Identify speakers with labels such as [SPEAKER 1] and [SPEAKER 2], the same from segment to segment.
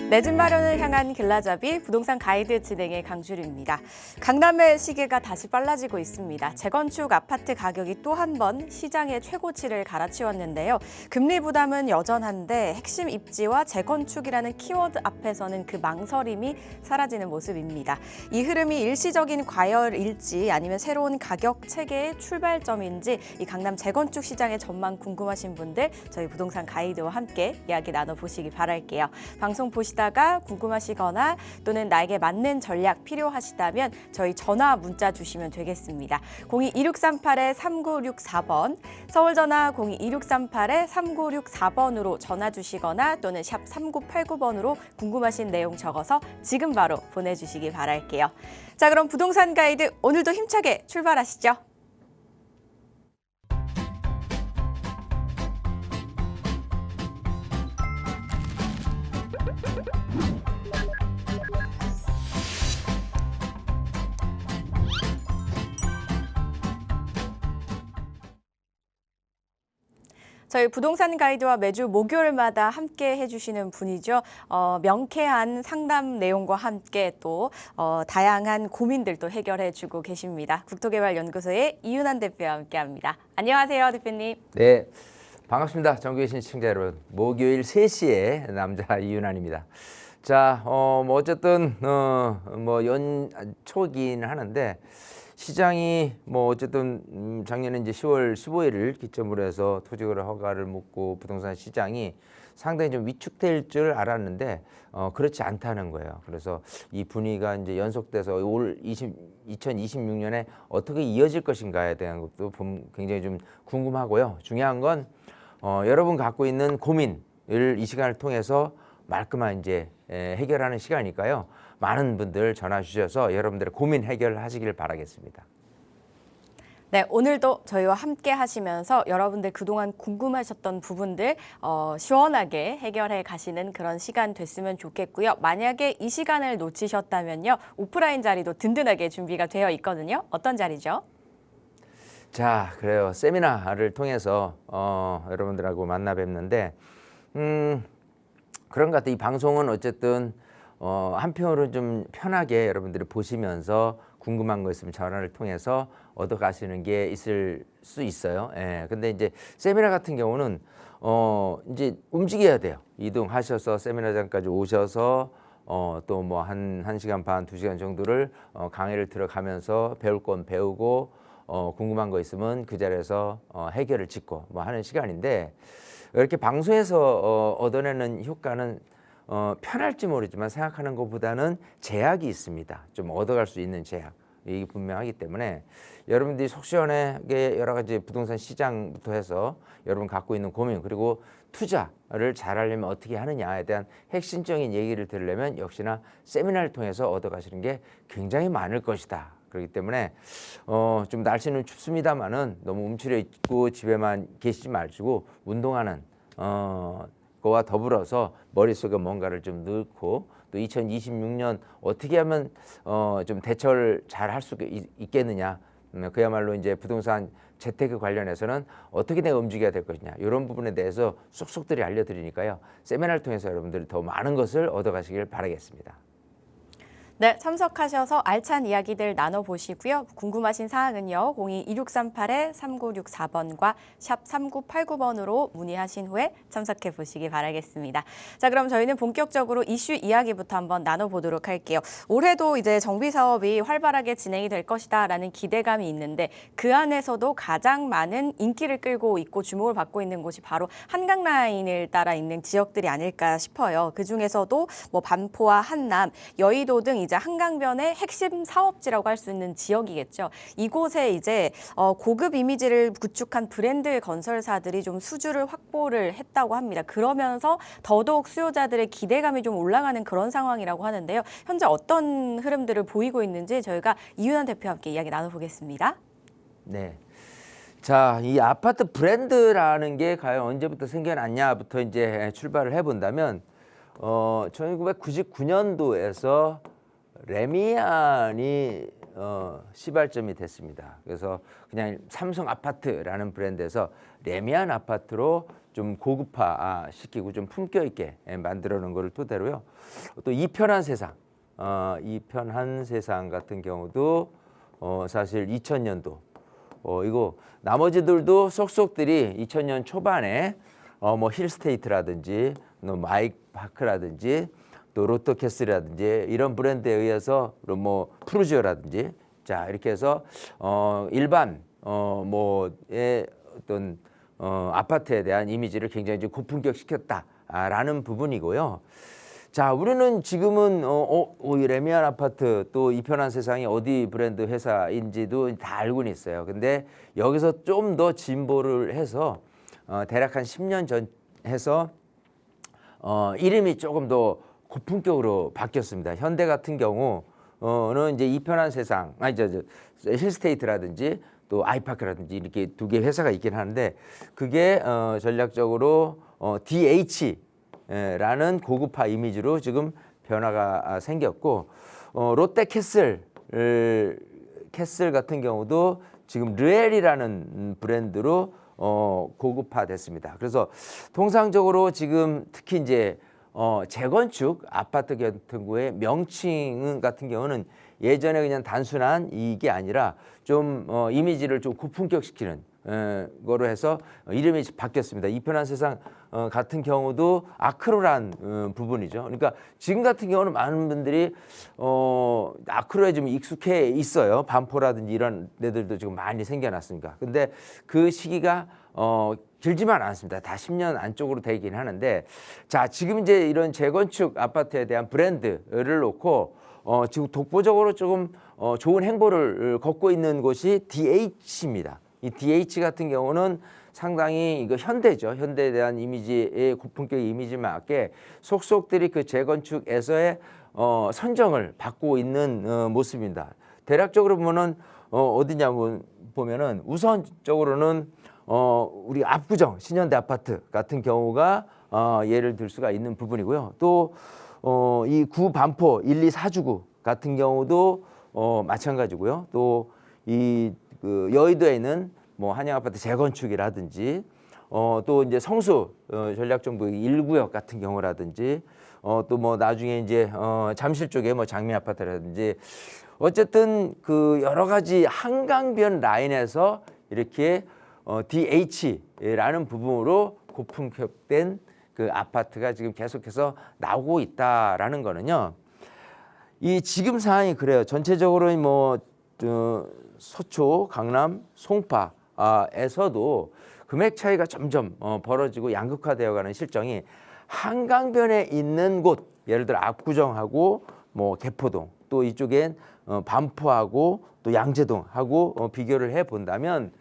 [SPEAKER 1] 내 집 마련을 향한 길라잡이 부동산 가이드 진행의 강주루입니다. 강남의 시계가 다시 빨라지고 있습니다. 재건축 아파트 가격이 또 한 번 시장의 최고치를 갈아치웠는데요. 금리 부담은 여전한데 핵심 입지와 재건축이라는 키워드 앞에서는 그 망설임이 사라지는 모습입니다. 이 흐름이 일시적인 과열일지 아니면 새로운 가격 체계의 출발점인지 이 강남 재건축 시장의 전망 궁금하신 분들 저희 부동산 가이드와 함께 이야기 나눠보시기 바랄게요. 방송 보시다가 궁금하시거나 또는 나에게 맞는 전략 필요하시다면 저희 전화 문자 주시면 되겠습니다. 02-2638-3964번 서울 전화 02-2638-3964번으로 전화 주시거나 또는 샵 3989번으로 궁금하신 내용 적어서 지금 바로 보내주시기 바랄게요. 자, 그럼 부동산 가이드 오늘도 힘차게 출발하시죠. 저희 부동산 가이드와 매주 목요일마다 함께 해주시는 분이죠. 명쾌한 상담 내용과 함께 또 다양한 고민들도 해결해주고 계십니다. 국토개발연구소의 이윤환 대표와 함께합니다. 안녕하세요, 대표님.
[SPEAKER 2] 네, 반갑습니다. 전국에 계신 시청자 여러분. 목요일 3시에 남자 이윤환입니다. 자, 어쨌든 연초긴 하는데 시장이 어쨌든 작년에 이제 10월 15일을 기점으로 해서 토지거래 허가를 묻고 부동산 시장이 상당히 좀 위축될 줄 알았는데 그렇지 않다는 거예요. 그래서 이 분위기가 이제 연속돼서 올 2026년에 어떻게 이어질 것인가에 대한 것도 굉장히 좀 궁금하고요. 중요한 건 여러분 갖고 있는 고민을 이 시간을 통해서 말끔한 이제 해결하는 시간이니까요. 많은 분들 전화 주셔서 여러분들의 고민 해결하시길 바라겠습니다.
[SPEAKER 1] 네, 오늘도 저희와 함께 하시면서 여러분들 그동안 궁금하셨던 부분들 시원하게 해결해 가시는 그런 시간 됐으면 좋겠고요. 만약에 이 시간을 놓치셨다면요. 오프라인 자리도 든든하게 준비가 되어 있거든요. 어떤 자리죠?
[SPEAKER 2] 자, 그래요. 세미나를 통해서 여러분들하고 만나 뵙는데 그런 것 같아요. 이 방송은 어쨌든 한편으로 좀 편하게 여러분들이 보시면서 궁금한 거 있으면 전화를 통해서 얻어가시는 게 있을 수 있어요. 예. 근데 이제 세미나 같은 경우는 이제 움직여야 돼요. 이동하셔서 세미나장까지 오셔서 또 뭐 한 시간 반, 2시간 정도를 강의를 들어가면서 배울 건 배우고 궁금한 거 있으면 그 자리에서 해결을 짓고 뭐 하는 시간인데 이렇게 방송에서 얻어내는 효과는 편할지 모르지만 생각하는 것보다는 제약이 있습니다. 좀 얻어갈 수 있는 제약. 이게 분명하기 때문에 여러분들이 속 시원하게 여러 가지 부동산 시장부터 해서 여러분 갖고 있는 고민 그리고 투자를 잘하려면 어떻게 하느냐에 대한 핵심적인 얘기를 들으려면 역시나 세미나를 통해서 얻어가시는 게 굉장히 많을 것이다. 그렇기 때문에 좀 날씨는 춥습니다만은 너무 움츠려 있고 집에만 계시지 마시고 운동하는 거와 더불어서 머릿속에 뭔가를 좀 넣고 또 2026년 어떻게 하면 좀 대처를 잘 할 수 있겠느냐. 그야말로 이제 부동산 재테크 관련해서는 어떻게 내가 움직여야 될 것이냐. 이런 부분에 대해서 쏙쏙들이 알려드리니까요. 세미나를 통해서 여러분들이 더 많은 것을 얻어가시길 바라겠습니다.
[SPEAKER 1] 네, 참석하셔서 알찬 이야기들 나눠보시고요. 궁금하신 사항은요. 02-2638-3964번과 샵 3989번으로 문의하신 후에 참석해 보시기 바라겠습니다. 자, 그럼 저희는 본격적으로 이슈 이야기부터 한번 나눠보도록 할게요. 올해도 이제 정비 사업이 활발하게 진행이 될 것이다라는 기대감이 있는데 그 안에서도 가장 많은 인기를 끌고 있고 주목을 받고 있는 곳이 바로 한강 라인을 따라 있는 지역들이 아닐까 싶어요. 그 중에서도 뭐 반포와 한남, 여의도 등 이제 한강변의 핵심 사업지라고 할 수 있는 지역이겠죠. 이곳에 이제 고급 이미지를 구축한 브랜드 건설사들이 좀 수주를 확보를 했다고 합니다. 그러면서 더더욱 수요자들의 기대감이 좀 올라가는 그런 상황이라고 하는데요. 현재 어떤 흐름들을 보이고 있는지 저희가 이윤환 대표와 함께 이야기 나눠보겠습니다.
[SPEAKER 2] 네. 자, 이 아파트 브랜드라는 게 과연 언제부터 생겨났냐부터 이제 출발을 해본다면 1999년도에서 레미안이 시발점이 됐습니다. 그래서 그냥 삼성 아파트라는 브랜드에서 레미안 아파트로 좀 고급화 시키고 좀 품격 있게 만들어 놓은 거를 토대로요. 또 이편한 세상, 이편한 세상 같은 경우도 사실 2000년도 이거 나머지들도 속속들이 2000년 초반에 뭐 힐스테이트라든지 또 마이파크라든지 또 로또캐슬이라든지 이런 브랜드에 의해서 뭐 프루지오라든지 자 이렇게 해서 일반 뭐의 어떤 아파트에 대한 이미지를 굉장히 좀 고품격 시켰다라는 부분이고요. 자, 우리는 지금은 이 레미안 아파트 또 이편한 세상이 어디 브랜드 회사인지도 다 알고는 있어요. 근데 여기서 좀 더 진보를 해서 대략 한 10년 전 해서 이름이 조금 더 고품격으로 바뀌었습니다. 현대 같은 경우는 이제 이편한 세상, 힐스테이트라든지 또 아이파크라든지 이렇게 두 개 회사가 있긴 하는데 그게 전략적으로 DH라는 고급화 이미지로 지금 변화가 생겼고 롯데캐슬 같은 경우도 지금 르엘이라는 브랜드로 고급화됐습니다. 그래서 통상적으로 지금 특히 이제 재건축 아파트 같은 경우에 명칭 같은 경우는 예전에 그냥 단순한 이게 아니라 좀 이미지를 좀 고품격시키는 거로 해서 이름이 바뀌었습니다. 이편한 세상 같은 경우도 아크로란 부분이죠. 그러니까 지금 같은 경우는 많은 분들이 아크로에 좀 익숙해 있어요. 반포라든지 이런 데들도 지금 많이 생겨났으니까. 근데 그 시기가 길지만 않습니다. 다 10년 안쪽으로 되긴 하는데 자 지금 이제 이런 재건축 아파트에 대한 브랜드를 놓고 지금 독보적으로 조금 좋은 행보를 걷고 있는 곳이 DH입니다. 이 DH 같은 경우는 상당히 이거 현대죠. 현대에 대한 이미지의 고품격 이미지에 맞게 속속들이 그 재건축에서의 선정을 받고 있는 모습입니다. 대략적으로 보면은 어디냐 보면은 우선적으로는 우리 압구정 신현대 아파트 같은 경우가 예를 들 수가 있는 부분이고요. 또 이 구 반포 1, 2, 4주구 같은 경우도 마찬가지고요. 또 이 그 여의도에 있는 뭐 한양 아파트 재건축이라든지 또 이제 성수 전략정부 1구역 같은 경우라든지 또 뭐 나중에 이제 잠실 쪽에 뭐 장미 아파트라든지 어쨌든 그 여러 가지 한강변 라인에서 이렇게 DH라는 부분으로 고품격된 그 아파트가 지금 계속해서 나오고 있다라는 거는요. 이 지금 상황이 그래요. 전체적으로 뭐 서초, 강남, 송파에서도 금액 차이가 점점 벌어지고 양극화되어가는 실정이 한강변에 있는 곳, 예를 들어 압구정하고 뭐 개포동, 또 이쪽엔 반포하고 또 양재동하고 비교를 해 본다면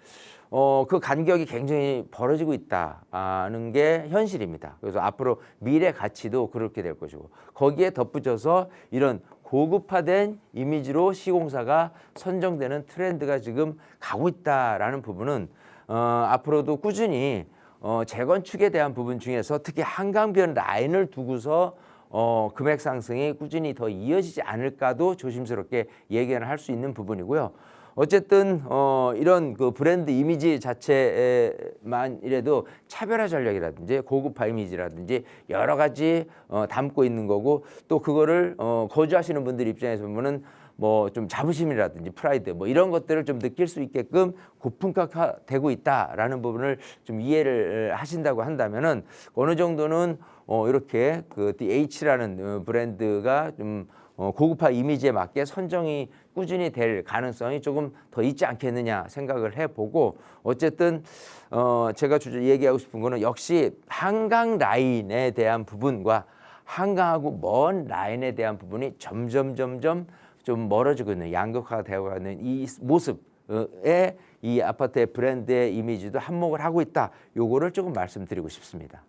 [SPEAKER 2] 그 간격이 굉장히 벌어지고 있다는 게 현실입니다. 그래서 앞으로 미래 가치도 그렇게 될 것이고 거기에 덧붙여서 이런 고급화된 이미지로 시공사가 선정되는 트렌드가 지금 가고 있다라는 부분은 앞으로도 꾸준히 재건축에 대한 부분 중에서 특히 한강변 라인을 두고서 금액 상승이 꾸준히 더 이어지지 않을까도 조심스럽게 예견을 할 수 있는 부분이고요. 어쨌든 이런 그 브랜드 이미지 자체만이라도 차별화 전략이라든지 고급화 이미지라든지 여러 가지 담고 있는 거고 또 그거를 거주하시는 분들 입장에서 보면은 뭐 좀 자부심이라든지 프라이드 뭐 이런 것들을 좀 느낄 수 있게끔 고품격화되고 있다라는 부분을 좀 이해를 하신다고 한다면은 어느 정도는 이렇게 그 DH라는 브랜드가 좀 고급화 이미지에 맞게 선정이 꾸준히 될 가능성이 조금 더 있지 않겠느냐 생각을 해보고 어쨌든 제가 얘기하고 싶은 거는 역시 한강 라인에 대한 부분과 한강하고 먼 라인에 대한 부분이 점점 좀 멀어지고 있는 양극화가 되어가는 이 모습에 이 아파트의 브랜드의 이미지도 한몫을 하고 있다. 요거를 조금 말씀드리고 싶습니다.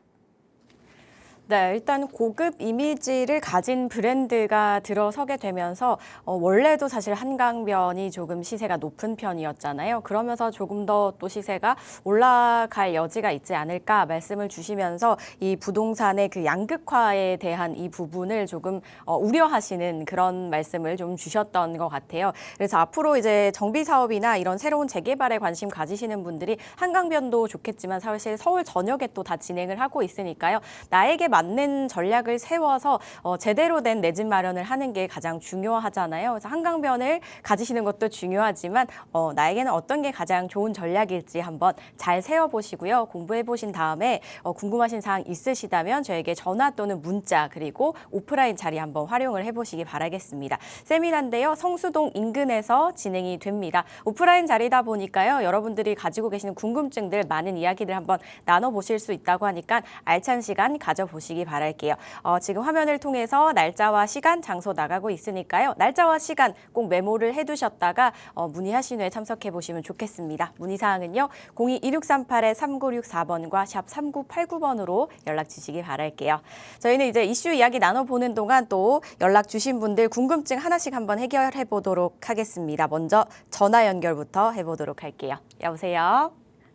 [SPEAKER 1] 네, 일단 고급 이미지를 가진 브랜드가 들어서게 되면서 원래도 사실 한강변이 조금 시세가 높은 편이었잖아요. 그러면서 조금 더 또 시세가 올라갈 여지가 있지 않을까 말씀을 주시면서 이 부동산의 그 양극화에 대한 이 부분을 조금 우려하시는 그런 말씀을 좀 주셨던 것 같아요. 그래서 앞으로 이제 정비 사업이나 이런 새로운 재개발에 관심 가지시는 분들이 한강변도 좋겠지만 사실 서울 전역에 또 다 진행을 하고 있으니까요. 나에게 맞는 전략을 세워서 제대로 된 내 집 마련을 하는 게 가장 중요하잖아요. 그래서 한강변을 가지시는 것도 중요하지만 나에게는 어떤 게 가장 좋은 전략일지 한번 잘 세워보시고요. 공부해보신 다음에 궁금하신 사항 있으시다면 저에게 전화 또는 문자 그리고 오프라인 자리 한번 활용을 해보시기 바라겠습니다. 세미나인데요. 성수동 인근에서 진행이 됩니다. 오프라인 자리다 보니까요. 여러분들이 가지고 계시는 궁금증들 많은 이야기들 한번 나눠보실 수 있다고 하니까 알찬 시간 가져보시기 바랄게요. 지금 화면을 통해서 날짜와 시간, 장소 나가고 있으니까요. 날짜와 시간 꼭 메모를 해두셨다가 문의하신 후에 참석해보시면 좋겠습니다. 문의사항은요. 02-2638-3964번과 샵 3989번으로 연락 주시기 바랄게요. 저희는 이제 이슈 이야기 나눠보는 동안 또 연락 주신 분들 궁금증 하나씩 한번 해결해 보도록 하겠습니다. 먼저 전화 연결부터 해보도록 할게요. 여보세요?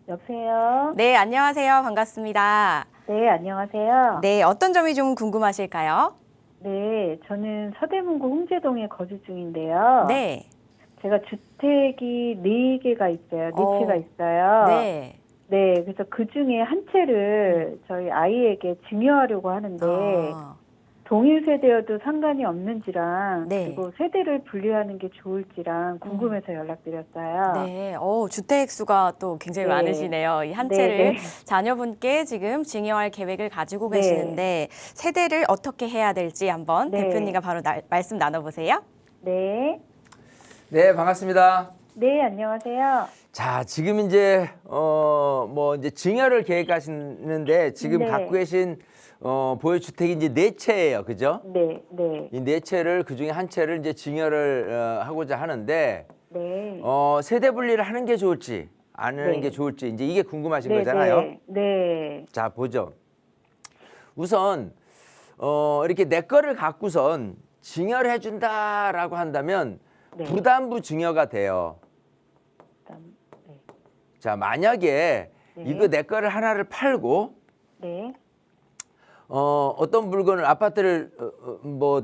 [SPEAKER 3] 여보세요?
[SPEAKER 1] 네, 안녕하세요. 반갑습니다.
[SPEAKER 3] 네, 안녕하세요.
[SPEAKER 1] 네, 어떤 점이 좀 궁금하실까요?
[SPEAKER 3] 네, 저는 서대문구 홍제동에 거주 중인데요.
[SPEAKER 1] 네.
[SPEAKER 3] 제가 주택이 4개가 있어요. 4채가 있어요.
[SPEAKER 1] 네.
[SPEAKER 3] 네, 그래서 그 중에 한 채를 저희 아이에게 증여하려고 하는데,
[SPEAKER 1] 아,
[SPEAKER 3] 동일 세대여도 상관이 없는지랑,
[SPEAKER 1] 네.
[SPEAKER 3] 그리고 세대를 분리하는 게 좋을지랑 궁금해서 연락드렸어요.
[SPEAKER 1] 네. 주택 수가 또 굉장히
[SPEAKER 3] 네.
[SPEAKER 1] 많으시네요. 이 한
[SPEAKER 3] 네,
[SPEAKER 1] 채를
[SPEAKER 3] 네.
[SPEAKER 1] 자녀분께 지금 증여할 계획을 가지고
[SPEAKER 3] 네.
[SPEAKER 1] 계시는데 세대를 어떻게 해야 될지 한번
[SPEAKER 3] 네.
[SPEAKER 1] 대표님과 바로 말씀 나눠보세요.
[SPEAKER 3] 네.
[SPEAKER 2] 네, 반갑습니다.
[SPEAKER 3] 네, 안녕하세요.
[SPEAKER 2] 자, 지금 이제 뭐 이제 증여를 계획하시는데 지금
[SPEAKER 3] 네.
[SPEAKER 2] 갖고 계신 보유 주택이 이제 4채예요. 그죠?
[SPEAKER 3] 네, 네,
[SPEAKER 2] 이 4채를 그중에 한 채를 이제 증여를 하고자 하는데
[SPEAKER 3] 네.
[SPEAKER 2] 세대 분리를 하는 게 좋을지 안 하는
[SPEAKER 3] 네.
[SPEAKER 2] 게 좋을지 이제 이게 궁금하신
[SPEAKER 3] 네,
[SPEAKER 2] 거잖아요.
[SPEAKER 3] 네, 네.
[SPEAKER 2] 자, 보죠. 우선 이렇게 내 거를 갖고선 증여를 해준다라고 한다면
[SPEAKER 3] 네.
[SPEAKER 2] 부담부 증여가 돼요.
[SPEAKER 3] 그다음, 네.
[SPEAKER 2] 자, 만약에
[SPEAKER 3] 네.
[SPEAKER 2] 이거 내 거를 하나를 팔고
[SPEAKER 3] 네.
[SPEAKER 2] 어떤 물건을 아파트를 뭐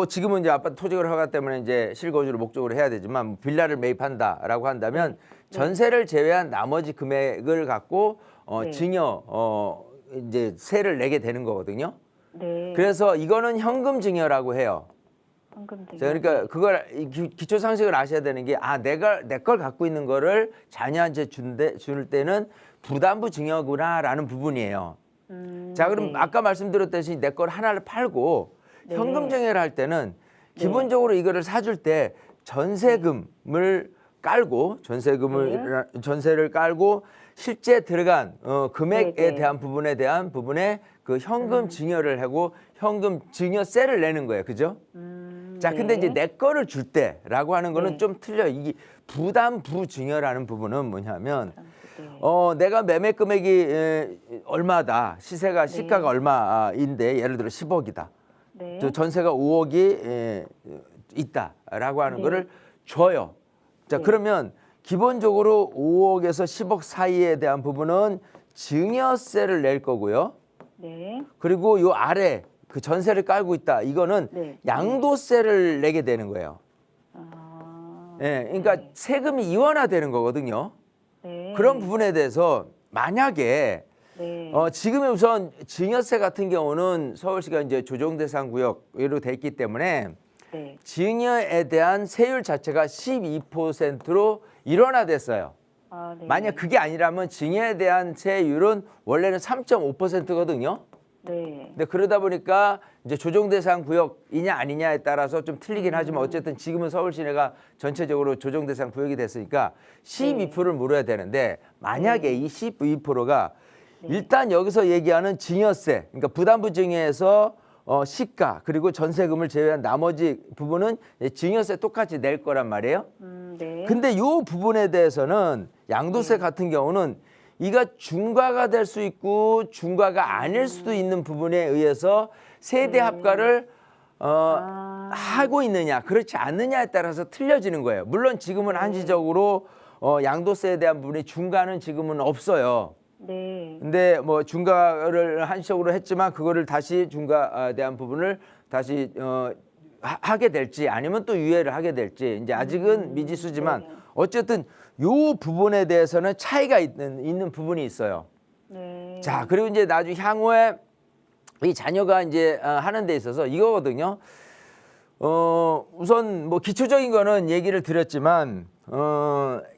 [SPEAKER 2] 지금은 이제 아파트 토지거래 허가 때문에 이제 실거주를 목적으로 해야 되지만 뭐 빌라를 매입한다라고 한다면 전세를 제외한 나머지 금액을 갖고
[SPEAKER 3] 네.
[SPEAKER 2] 증여 이제 세를 내게 되는 거거든요.
[SPEAKER 3] 네.
[SPEAKER 2] 그래서 이거는 현금 증여라고 해요.
[SPEAKER 3] 황금
[SPEAKER 2] 자, 그러니까 그걸 기초 상식을 아셔야 되는 게 내가 내 걸 갖고 있는 거를 자녀한테 줄 때는 부담부 증여구나라는 부분이에요. 자, 그럼
[SPEAKER 3] 네.
[SPEAKER 2] 아까 말씀드렸듯이 내 걸 하나를 팔고
[SPEAKER 3] 네.
[SPEAKER 2] 현금 증여를 할 때는 기본적으로 이거를 사줄 때 전세금을 깔고 전세를 깔고 실제 들어간 금액에
[SPEAKER 3] 네, 네.
[SPEAKER 2] 대한 부분에 그 현금 증여를 하고 현금 증여세를 내는 거예요. 그죠? 자, 근데 이제 내 거를 줄 때라고 하는 거는
[SPEAKER 3] 네.
[SPEAKER 2] 좀 틀려요. 이게 부담부 증여라는 부분은 뭐냐면
[SPEAKER 3] 네.
[SPEAKER 2] 내가 매매 금액이 얼마다 시가가 얼마인데 예를 들어 10억이다.
[SPEAKER 3] 네.
[SPEAKER 2] 저 전세가 5억이 있다라고 하는
[SPEAKER 3] 네.
[SPEAKER 2] 거를 줘요. 자,
[SPEAKER 3] 네.
[SPEAKER 2] 그러면 기본적으로 5억에서 10억 사이에 대한 부분은 증여세를 낼 거고요.
[SPEAKER 3] 네.
[SPEAKER 2] 그리고 요 아래 그 전세를 깔고 있다. 이거는
[SPEAKER 3] 네.
[SPEAKER 2] 양도세를 내게 되는 거예요.
[SPEAKER 3] 아.
[SPEAKER 2] 예, 그러니까
[SPEAKER 3] 네.
[SPEAKER 2] 세금이 이원화되는 거거든요.
[SPEAKER 3] 네.
[SPEAKER 2] 그런 부분에 대해서 만약에
[SPEAKER 3] 네.
[SPEAKER 2] 지금의 우선 증여세 같은 경우는 서울시가 이제 조정대상 구역으로 돼 있기 때문에
[SPEAKER 3] 네.
[SPEAKER 2] 증여에 대한 세율 자체가 12%로 일원화됐어요.
[SPEAKER 3] 아, 네.
[SPEAKER 2] 만약 그게 아니라면 증여에 대한 세율은 원래는 3.5%거든요.
[SPEAKER 3] 네.
[SPEAKER 2] 근데 그러다 보니까 이제 조정대상 구역이냐 아니냐에 따라서 좀 틀리긴 하지만 어쨌든 지금은 서울 시내가 전체적으로 조정대상 구역이 됐으니까 12%를 물어야 되는데 만약에 이 12%가 일단 여기서 얘기하는 증여세, 그러니까 부담부 증여에서 시가 그리고 전세금을 제외한 나머지 부분은 증여세 똑같이 낼 거란 말이에요.
[SPEAKER 3] 네.
[SPEAKER 2] 근데 이 부분에 대해서는 양도세 같은 경우는 이가 중과가 될 수 있고 중과가 아닐 수도 있는 부분에 의해서 세대 합과를 하고 있느냐 그렇지 않느냐에 따라서 틀려지는 거예요. 물론 지금은 한시적으로 양도세에 대한 부분이 중과는 지금은 없어요.
[SPEAKER 3] 네.
[SPEAKER 2] 근데 뭐 중과를 한시적으로 했지만 그거를 다시 중과에 대한 부분을 다시 하게 될지 아니면 또 유예를 하게 될지 이제 아직은 미지수지만
[SPEAKER 3] 네.
[SPEAKER 2] 어쨌든 요 부분에 대해서는 차이가 있는 부분이 있어요.
[SPEAKER 3] 네.
[SPEAKER 2] 자, 그리고 이제 나중에 향후에 이 자녀가 이제 하는 데 있어서 이거거든요. 우선 뭐 기초적인 거는 얘기를 드렸지만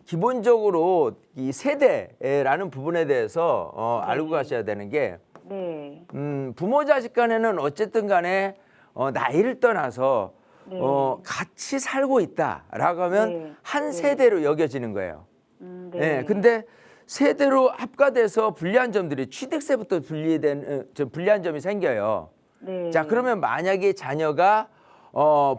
[SPEAKER 2] 기본적으로 이 세대라는 부분에 대해서 알고 가셔야 되는 게
[SPEAKER 3] 네.
[SPEAKER 2] 부모 자식 간에는 어쨌든 간에 나이를 떠나서
[SPEAKER 3] 네.
[SPEAKER 2] 같이 살고 있다라고 하면
[SPEAKER 3] 네.
[SPEAKER 2] 한
[SPEAKER 3] 네.
[SPEAKER 2] 세대로 여겨지는 거예요.
[SPEAKER 3] 네.
[SPEAKER 2] 예, 근데 세대로 합과돼서 불리한 점들이 취득세부터 불리한 점이 생겨요.
[SPEAKER 3] 네.
[SPEAKER 2] 자, 그러면 만약에 자녀가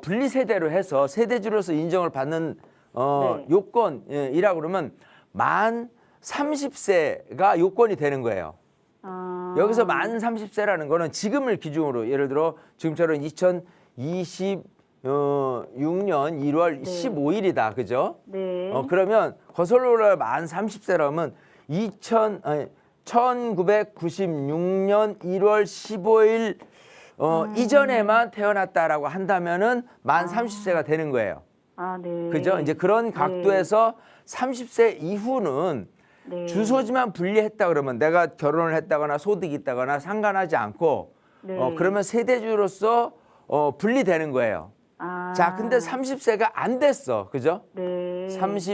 [SPEAKER 2] 분리 세대로 해서 세대주로서 인정을 받는
[SPEAKER 3] 네.
[SPEAKER 2] 요건이라고 그러면 만 30세가 요건이 되는 거예요. 여기서 만 30세라는 거는 지금을 기준으로 예를 들어 지금처럼 2026년 1월 15일이다. 그죠?
[SPEAKER 3] 네.
[SPEAKER 2] 그러면 거슬러 올라 만 30세라면 1996년 1월 15일 이전에만 태어났다라고 한다면은 만 30세가 되는 거예요.
[SPEAKER 3] 네.
[SPEAKER 2] 그죠? 이제 그런 각도에서 30세 이후는
[SPEAKER 3] 네.
[SPEAKER 2] 주소지만 분리했다 그러면 내가 결혼을 했다거나 소득이 있다거나 상관하지 않고
[SPEAKER 3] 네.
[SPEAKER 2] 그러면 세대주로서 분리되는 거예요. 자, 근데 30세가 안 됐어. 그죠?
[SPEAKER 3] 네.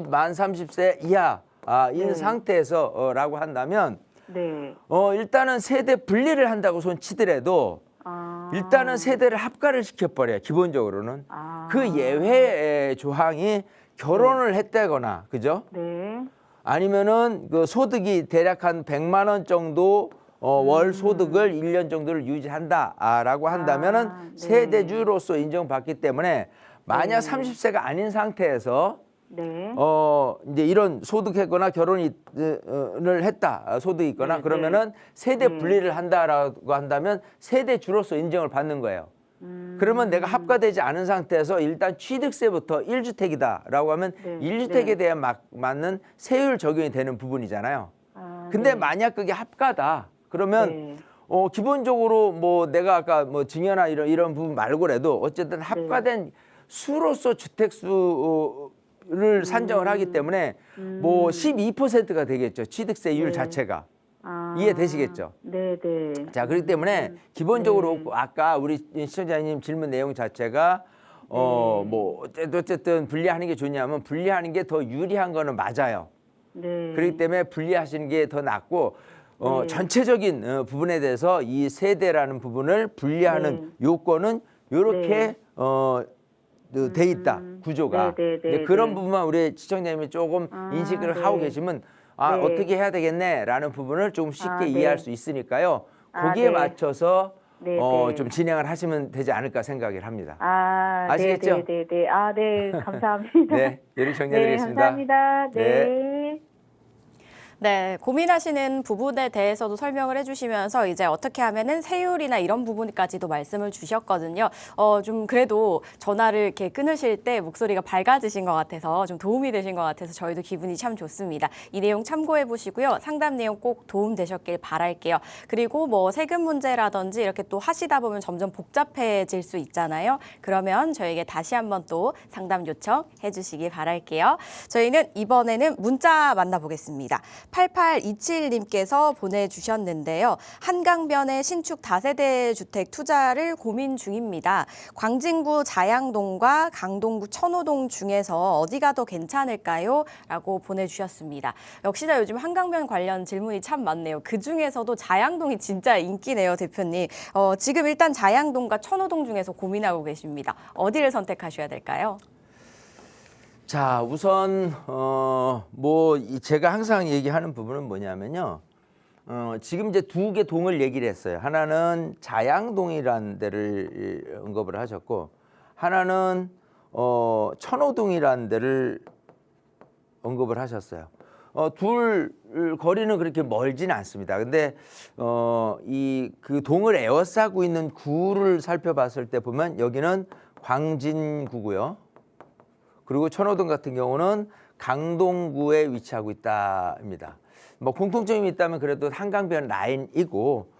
[SPEAKER 2] 만 30세 이하인
[SPEAKER 3] 네.
[SPEAKER 2] 상태에서라고 한다면
[SPEAKER 3] 네.
[SPEAKER 2] 일단은 세대 분리를 한다고 손 치더라도 일단은 세대를 합과를 시켜버려요. 기본적으로는. 그 예외 조항이 결혼을 했다거나 그죠?
[SPEAKER 3] 네.
[SPEAKER 2] 아니면은 그 소득이 대략 한 100만 원 정도 월 소득을 1년 정도를 유지한다라고 한다면은
[SPEAKER 3] 네.
[SPEAKER 2] 세대주로서 인정받기 때문에 만약 30세가 아닌 상태에서
[SPEAKER 3] 네.
[SPEAKER 2] 이제 이런 소득했거나 결혼을 했다 소득이 있거나
[SPEAKER 3] 네,
[SPEAKER 2] 그러면은 세대
[SPEAKER 3] 네.
[SPEAKER 2] 분리를 한다라고 한다면 세대주로서 인정을 받는 거예요. 그러면 내가 합과되지 않은 상태에서 일단 취득세부터 1주택이다라고 하면
[SPEAKER 3] 네.
[SPEAKER 2] 1주택에
[SPEAKER 3] 네.
[SPEAKER 2] 대한 맞는 세율 적용이 되는 부분이잖아요. 근데
[SPEAKER 3] 네.
[SPEAKER 2] 만약 그게 합과다 그러면
[SPEAKER 3] 네.
[SPEAKER 2] 기본적으로 뭐 내가 아까 뭐 증여나 이런 부분 말고라도 어쨌든 합과된 수로서 주택수를 산정을 하기 때문에 뭐 12%가 되겠죠. 취득세율
[SPEAKER 3] 네.
[SPEAKER 2] 자체가. 이해되시겠죠?
[SPEAKER 3] 네, 네.
[SPEAKER 2] 자, 그렇기 때문에 기본적으로 아까 우리 시청자님 질문 내용 자체가 뭐 어쨌든 분리하는 게 좋냐면 분리하는 게 더 유리한 거는 맞아요.
[SPEAKER 3] 네.
[SPEAKER 2] 그렇기 때문에 분리하시는 게 더 낫고
[SPEAKER 3] 네.
[SPEAKER 2] 전체적인 부분에 대해서 이 세대라는 부분을 분리하는 요건은 이렇게 돼 있다 구조가.
[SPEAKER 3] 네, 네, 네,
[SPEAKER 2] 이제 그런
[SPEAKER 3] 네.
[SPEAKER 2] 부분만 우리 시청자님이 조금 인식을
[SPEAKER 3] 네.
[SPEAKER 2] 하고 계시면
[SPEAKER 3] 네.
[SPEAKER 2] 어떻게 해야 되겠네라는 부분을 좀 쉽게
[SPEAKER 3] 네.
[SPEAKER 2] 이해할 수 있으니까요. 거기에
[SPEAKER 3] 네.
[SPEAKER 2] 맞춰서
[SPEAKER 3] 네, 네.
[SPEAKER 2] 좀 진행을 하시면 되지 않을까 생각을 합니다.
[SPEAKER 3] 아시겠죠?
[SPEAKER 2] 아시겠죠?
[SPEAKER 3] 네, 네, 네. 네, 감사합니다.
[SPEAKER 2] 네, 여기
[SPEAKER 3] 네,
[SPEAKER 2] 정리해드리겠습니다.
[SPEAKER 3] 감사합니다. 네.
[SPEAKER 1] 네, 고민하시는 부분에 대해서도 설명을 해주시면서 이제 어떻게 하면은 세율이나 이런 부분까지도 말씀을 주셨거든요. 좀 그래도 전화를 이렇게 끊으실 때 목소리가 밝아지신 것 같아서 좀 도움이 되신 것 같아서 저희도 기분이 참 좋습니다. 이 내용 참고해 보시고요. 상담 내용 꼭 도움 되셨길 바랄게요. 그리고 뭐 세금 문제라든지 이렇게 또 하시다 보면 점점 복잡해질 수 있잖아요. 그러면 저에게 다시 한번 또 상담 요청해 주시기 바랄게요. 저희는 이번에는 문자 만나보겠습니다. 8827님께서 보내주셨는데요. 한강변의 신축 다세대 주택 투자를 고민 중입니다. 광진구 자양동과 강동구 천호동 중에서 어디가 더 괜찮을까요? 라고 보내주셨습니다. 역시나 요즘 한강변 관련 질문이 참 많네요. 그중에서도 자양동이 진짜 인기네요, 대표님. 지금 일단 자양동과 천호동 중에서 고민하고 계십니다. 어디를 선택하셔야 될까요?
[SPEAKER 2] 자, 우선 뭐 제가 항상 얘기하는 부분은 뭐냐면요. 지금 이제 두 개 동을 얘기를 했어요. 하나는 자양동이라는 데를 언급을 하셨고 하나는 천호동이라는 데를 언급을 하셨어요. 둘 거리는 그렇게 멀지는 않습니다. 근데 이 그 동을 에워싸고 있는 구를 살펴봤을 때 보면 여기는 광진구고요. 그리고 천호동 같은 경우는 강동구에 위치하고 있다입니다. 뭐 공통점이 있다면 그래도 한강변 라인이고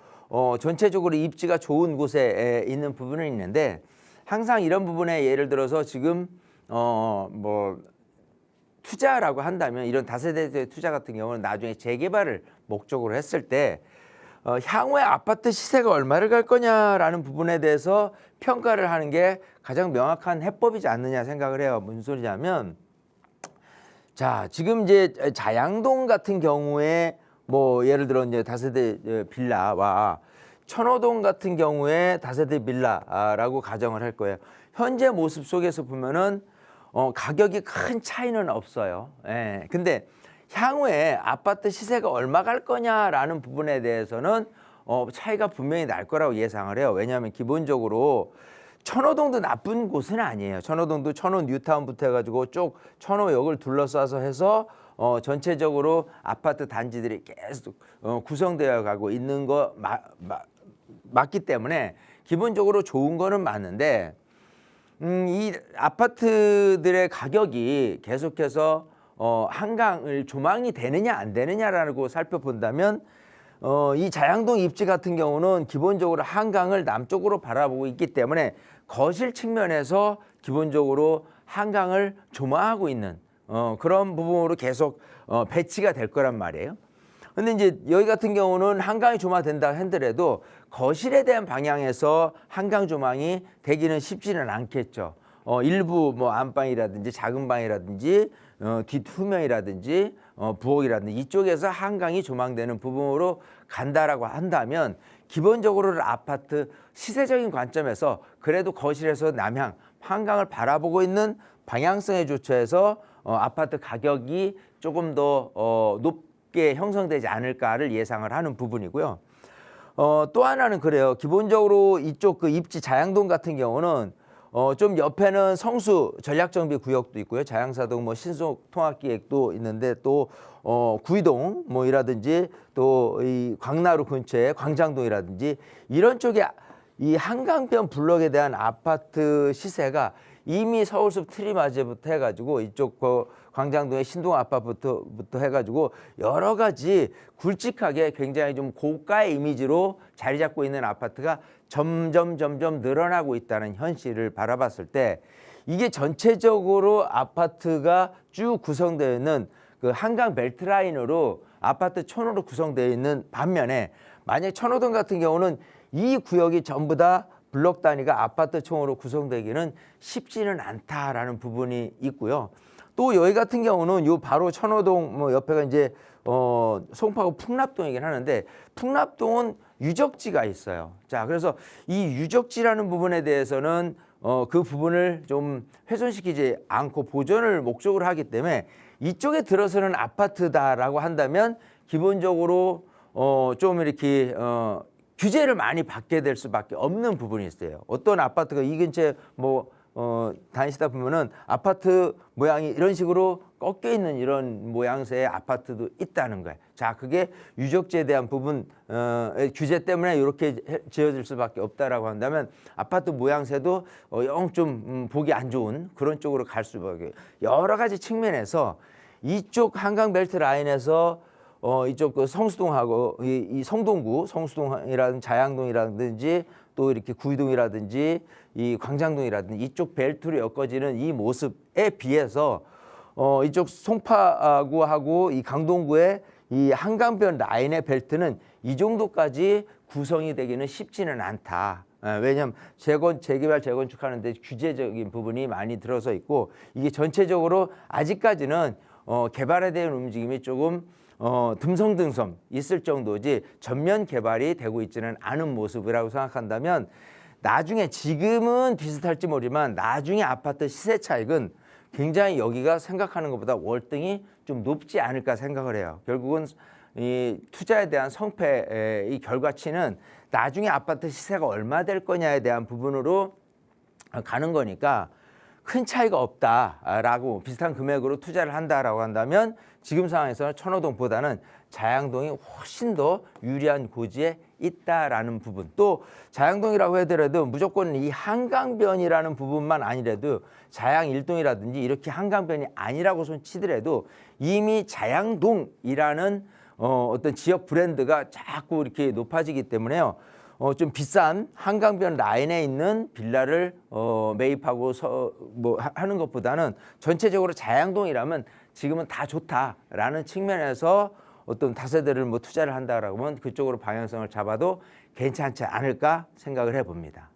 [SPEAKER 2] 전체적으로 입지가 좋은 곳에 있는 부분은 있는데 항상 이런 부분에 예를 들어서 지금 뭐 투자라고 한다면 이런 다세대 투자 같은 경우는 나중에 재개발을 목적으로 했을 때 향후에 아파트 시세가 얼마를 갈 거냐라는 부분에 대해서 평가를 하는 게 가장 명확한 해법이지 않느냐 생각을 해요. 무슨 소리냐면 자, 지금 이제 자양동 같은 경우에 뭐 예를 들어 이제 다세대 빌라와 천호동 같은 경우에 다세대 빌라라고 가정을 할 거예요. 현재 모습 속에서 보면은 가격이 큰 차이는 없어요. 예. 근데 향후에 아파트 시세가 얼마 갈 거냐라는 부분에 대해서는 차이가 분명히 날 거라고 예상을 해요. 왜냐하면 기본적으로 천호동도 나쁜 곳은 아니에요. 천호동도 천호 뉴타운부터 해가지고 쭉 천호역을 둘러싸서 해서 전체적으로 아파트 단지들이 계속 구성되어 가고 있는 거 맞기 때문에 기본적으로 좋은 거는 맞는데 이 아파트들의 가격이 계속해서 한강을 조망이 되느냐 안 되느냐라고 살펴본다면 이 자양동 입지 같은 경우는 기본적으로 한강을 남쪽으로 바라보고 있기 때문에 거실 측면에서 기본적으로 한강을 조망하고 있는 그런 부분으로 계속 배치가 될 거란 말이에요. 근데 이제 여기 같은 경우는 한강이 조망된다 하더라도 거실에 대한 방향에서 한강 조망이 되기는 쉽지는 않겠죠. 일부 뭐 안방이라든지 작은 방이라든지 뒷후면이라든지 부엌이라든지 이쪽에서 한강이 조망되는 부분으로 간다라고 한다면 기본적으로 아파트 시세적인 관점에서 그래도 거실에서 남향 한강을 바라보고 있는 방향성에 조처해서 아파트 가격이 조금 더 높게 형성되지 않을까를 예상을 하는 부분이고요. 또 하나는 그래요. 기본적으로 이쪽 그 입지 자양동 같은 경우는 좀 옆에는 성수 전략정비 구역도 있고요. 자양사동 뭐 신속 통합기획도 있는데 또 구이동 뭐이라든지 또 이 광나루 근처에 광장동이라든지 이런 쪽에 이 한강변 블록에 대한 아파트 시세가 이미 서울숲 트리마즈부터 해가지고 이쪽 광장동의 신동 아파트부터 해가지고 여러 가지 굵직하게 굉장히 좀 고가의 이미지로 자리 잡고 있는 아파트가 점점 늘어나고 있다는 현실을 바라봤을 때 이게 전체적으로 아파트가 쭉 구성되어 있는 그 한강 벨트라인으로 아파트 촌으로 구성되어 있는 반면에 만약 천호동 같은 경우는 이 구역이 전부 다 블록 단위가 아파트 촌으로 구성되기는 쉽지는 않다라는 부분이 있고요. 또 여기 같은 경우는 요 바로 천호동 뭐 옆에가 이제 송파구 풍납동이긴 하는데 풍납동은 유적지가 있어요. 자, 그래서 이 유적지라는 부분에 대해서는 그 부분을 좀 훼손시키지 않고 보존을 목적으로 하기 때문에 이쪽에 들어서는 아파트다라고 한다면 기본적으로 좀 이렇게 규제를 많이 받게 될 수밖에 없는 부분이 있어요. 어떤 아파트가 이 근처에 뭐 다니시다 보면은 아파트 모양이 이런 식으로 꺾여 있는 이런 모양새의 아파트도 있다는 거예요. 자, 그게 유적지에 대한 부분 규제 때문에 이렇게 지어질 수밖에 없다라고 한다면 아파트 모양새도 영 좀 보기 안 좋은 그런 쪽으로 갈 수밖에. 여러 가지 측면에서 이쪽 한강 벨트 라인에서 이쪽 그 성수동하고 이 성동구 성수동이라든지 자양동이라든지 또 이렇게 구이동이라든지 이 광장동이라든지 이쪽 벨트로 엮어지는 이 모습에 비해서 이쪽 송파구하고 이 강동구의 이 한강변 라인의 벨트는 이 정도까지 구성이 되기는 쉽지는 않다. 왜냐하면 재개발 재건축하는데 규제적인 부분이 많이 들어서 있고 이게 전체적으로 아직까지는 개발에 대한 움직임이 조금 듬성듬성 있을 정도지 전면 개발이 되고 있지는 않은 모습이라고 생각한다면 나중에 지금은 비슷할지 모르지만 나중에 아파트 시세 차익은 굉장히 여기가 생각하는 것보다 월등히 좀 높지 않을까 생각을 해요. 결국은 이 투자에 대한 성패의 이 결과치는 나중에 아파트 시세가 얼마 될 거냐에 대한 부분으로 가는 거니까 큰 차이가 없다라고 비슷한 금액으로 투자를 한다라고 한다면 지금 상황에서는 천호동보다는 자양동이 훨씬 더 유리한 고지에 있다라는 부분. 또 자양동이라고 하더라도 무조건 이 한강변이라는 부분만 아니라도 자양 1동이라든지 이렇게 한강변이 아니라고 손치더라도 이미 자양동이라는 어떤 지역 브랜드가 자꾸 이렇게 높아지기 때문에요. 좀 비싼 한강변 라인에 있는 빌라를 매입하고 하는 것보다는 전체적으로 자양동이라면 지금은 다 좋다라는 측면에서 어떤 다세대를 뭐 투자를 한다라고 하면 그쪽으로 방향성을 잡아도 괜찮지 않을까 생각을 해봅니다.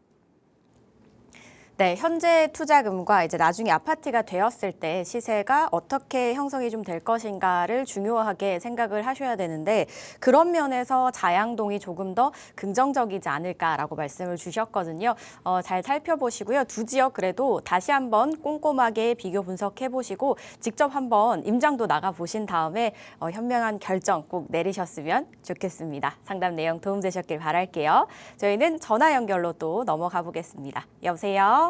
[SPEAKER 1] 네, 현재 투자금과 이제 나중에 아파트가 되었을 때 시세가 어떻게 형성이 좀 될 것인가를 중요하게 생각을 하셔야 되는데 그런 면에서 자양동이 조금 더 긍정적이지 않을까라고 말씀을 주셨거든요. 잘 살펴보시고요. 두 지역 그래도 다시 한번 꼼꼼하게 비교 분석해 보시고 직접 한번 임장도 나가 보신 다음에 현명한 결정 꼭 내리셨으면 좋겠습니다. 상담 내용 도움되셨길 바랄게요. 저희는 전화 연결로 또 넘어가 보겠습니다. 여보세요?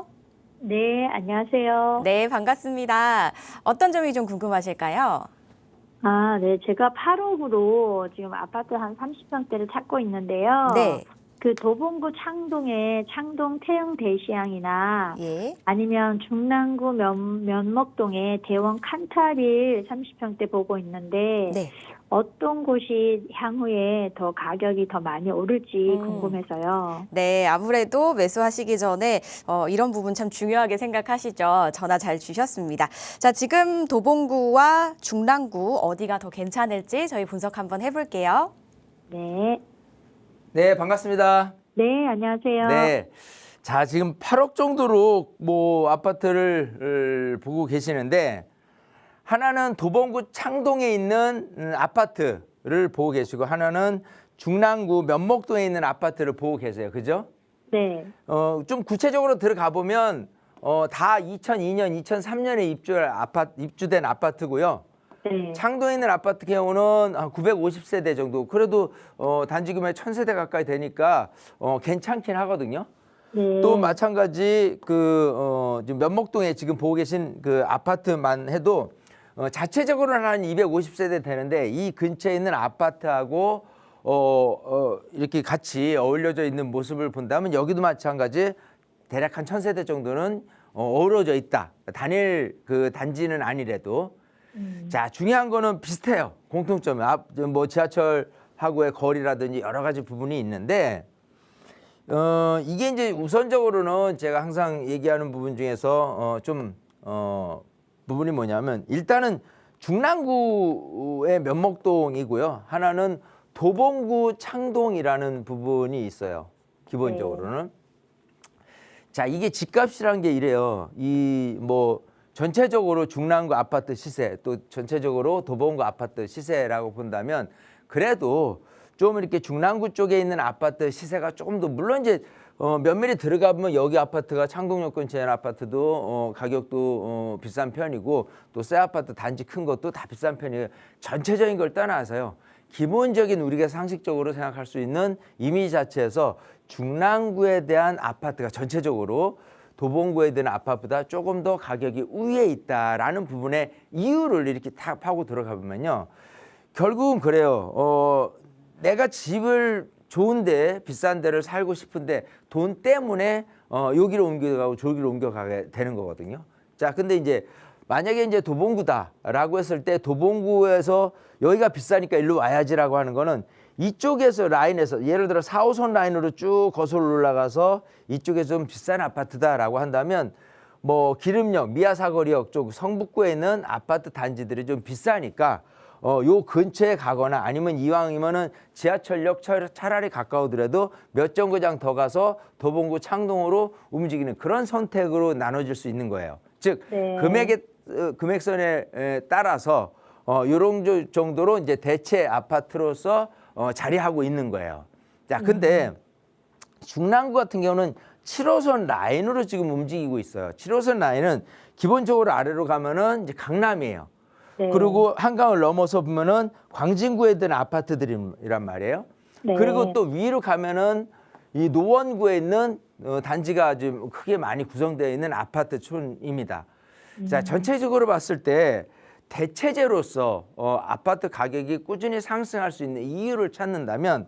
[SPEAKER 3] 네, 안녕하세요.
[SPEAKER 1] 네, 반갑습니다. 어떤 점이 좀 궁금하실까요?
[SPEAKER 3] 네, 제가 8호구로 지금 아파트 한 30평대를 찾고 있는데요.
[SPEAKER 1] 네.
[SPEAKER 3] 그 도봉구 창동에 창동 태영 대시양이나
[SPEAKER 1] 예.
[SPEAKER 3] 아니면 중랑구 면목동에 대원 칸타빌 30평대 보고 있는데
[SPEAKER 1] 네.
[SPEAKER 3] 어떤 곳이 향후에 더 가격이 더 많이 오를지 궁금해서요.
[SPEAKER 1] 네, 아무래도 매수하시기 전에 이런 부분 참 중요하게 생각하시죠. 전화 잘 주셨습니다. 자, 지금 도봉구와 중랑구 어디가 더 괜찮을지 저희 분석 한번 해볼게요.
[SPEAKER 3] 네.
[SPEAKER 2] 네, 반갑습니다.
[SPEAKER 3] 네, 안녕하세요.
[SPEAKER 2] 네. 자, 지금 8억 정도로 뭐 아파트를 보고 계시는데 하나는 도봉구 창동에 있는 아파트를 보고 계시고 하나는 중랑구 면목동에 있는 아파트를 보고 계세요. 그죠?
[SPEAKER 3] 네.
[SPEAKER 2] 좀 구체적으로 들어가 보면 다 2002년, 2003년에 입주된 아파트고요.
[SPEAKER 3] 네.
[SPEAKER 2] 창동에 있는 아파트 경우는 950세대 정도. 그래도 단지 규모에 1000세대 가까이 되니까 괜찮긴 하거든요.
[SPEAKER 3] 네.
[SPEAKER 2] 또 마찬가지 지금 면목동에 지금 보고 계신 그 아파트만 해도 자체적으로는 한 250세대 되는데 이 근처에 있는 아파트하고 이렇게 같이 어울려져 있는 모습을 본다면 여기도 마찬가지 대략 한 1000세대 정도는 어우러져 있다. 단일 그 단지는 아니래도. 자, 중요한 거는 비슷해요. 공통점이 뭐 지하철하고의 거리라든지 여러 가지 부분이 있는데 이게 이제 우선적으로는 제가 항상 얘기하는 부분 중에서 부분이 뭐냐면 일단은 중랑구의 면목동이고요. 하나는 도봉구 창동이라는 부분이 있어요. 기본적으로는. 자, 이게 집값이라는 게 이래요. 이 뭐 전체적으로 중랑구 아파트 시세 또 전체적으로 도봉구 아파트 시세라고 본다면 그래도 좀 이렇게 중랑구 쪽에 있는 아파트 시세가 조금 더 물론 이제 면밀히 들어가 보면 여기 아파트가 창동역 근처에 있는 아파트도 가격도 비싼 편이고 또 새 아파트 단지 큰 것도 다 비싼 편이에요. 전체적인 걸 떠나서요. 기본적인 우리가 상식적으로 생각할 수 있는 이미지 자체에서 중랑구에 대한 아파트가 전체적으로 도봉구에 대한 아파트보다 조금 더 가격이 우위에 있다라는 부분의 이유를 이렇게 탁 파고 들어가 보면요. 결국은 그래요. 내가 집을 좋은데 비싼 데를 살고 싶은데 돈 때문에 여기로 옮겨가고 저기로 옮겨가게 되는 거거든요. 자, 근데 이제 만약에 이제 도봉구다라고 했을 때 도봉구에서 여기가 비싸니까 일로 와야지라고 하는 거는 이쪽에서 라인에서 예를 들어 4호선 라인으로 쭉 거슬러 올라가서 이쪽에 좀 비싼 아파트다라고 한다면 뭐 기름역, 미아사거리역 쪽 성북구에 있는 아파트 단지들이 좀 비싸니까 요 근처에 가거나 아니면 이왕이면은 지하철역 차라리 가까우더라도 몇 정거장 더 가서 도봉구 창동으로 움직이는 그런 선택으로 나눠질 수 있는 거예요. 즉
[SPEAKER 3] 네.
[SPEAKER 2] 금액선에 따라서 요런 정도로 이제 대체 아파트로서 자리하고 있는 거예요. 자, 근데 중랑구 같은 경우는 7호선 라인으로 지금 움직이고 있어요. 7호선 라인은 기본적으로 아래로 가면은 이제 강남이에요.
[SPEAKER 3] 네.
[SPEAKER 2] 그리고 한강을 넘어서 보면은 광진구에 있는 아파트들이란 말이에요.
[SPEAKER 3] 네.
[SPEAKER 2] 그리고 또 위로 가면은 이 노원구에 있는 단지가 아주 크게 많이 구성되어 있는 아파트촌입니다. 자, 전체적으로 봤을 때 대체제로서 아파트 가격이 꾸준히 상승할 수 있는 이유를 찾는다면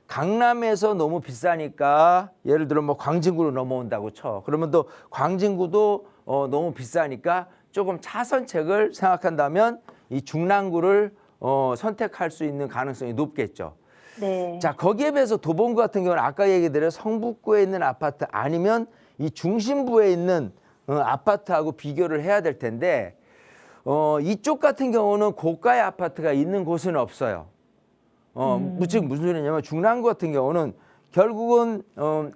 [SPEAKER 2] 강남에서 너무 비싸니까 예를 들어 뭐 광진구로 넘어온다고 쳐. 그러면 또 광진구도 너무 비싸니까 조금 차선책을 생각한다면 이 중랑구를 선택할 수 있는 가능성이 높겠죠.
[SPEAKER 3] 네.
[SPEAKER 2] 자, 거기에 비해서 도봉구 같은 경우는 아까 얘기드린 성북구에 있는 아파트 아니면 이 중심부에 있는 아파트하고 비교를 해야 될 텐데 이쪽 같은 경우는 고가의 아파트가 있는 곳은 없어요. 무슨 소리냐면 중랑구 같은 경우는 결국은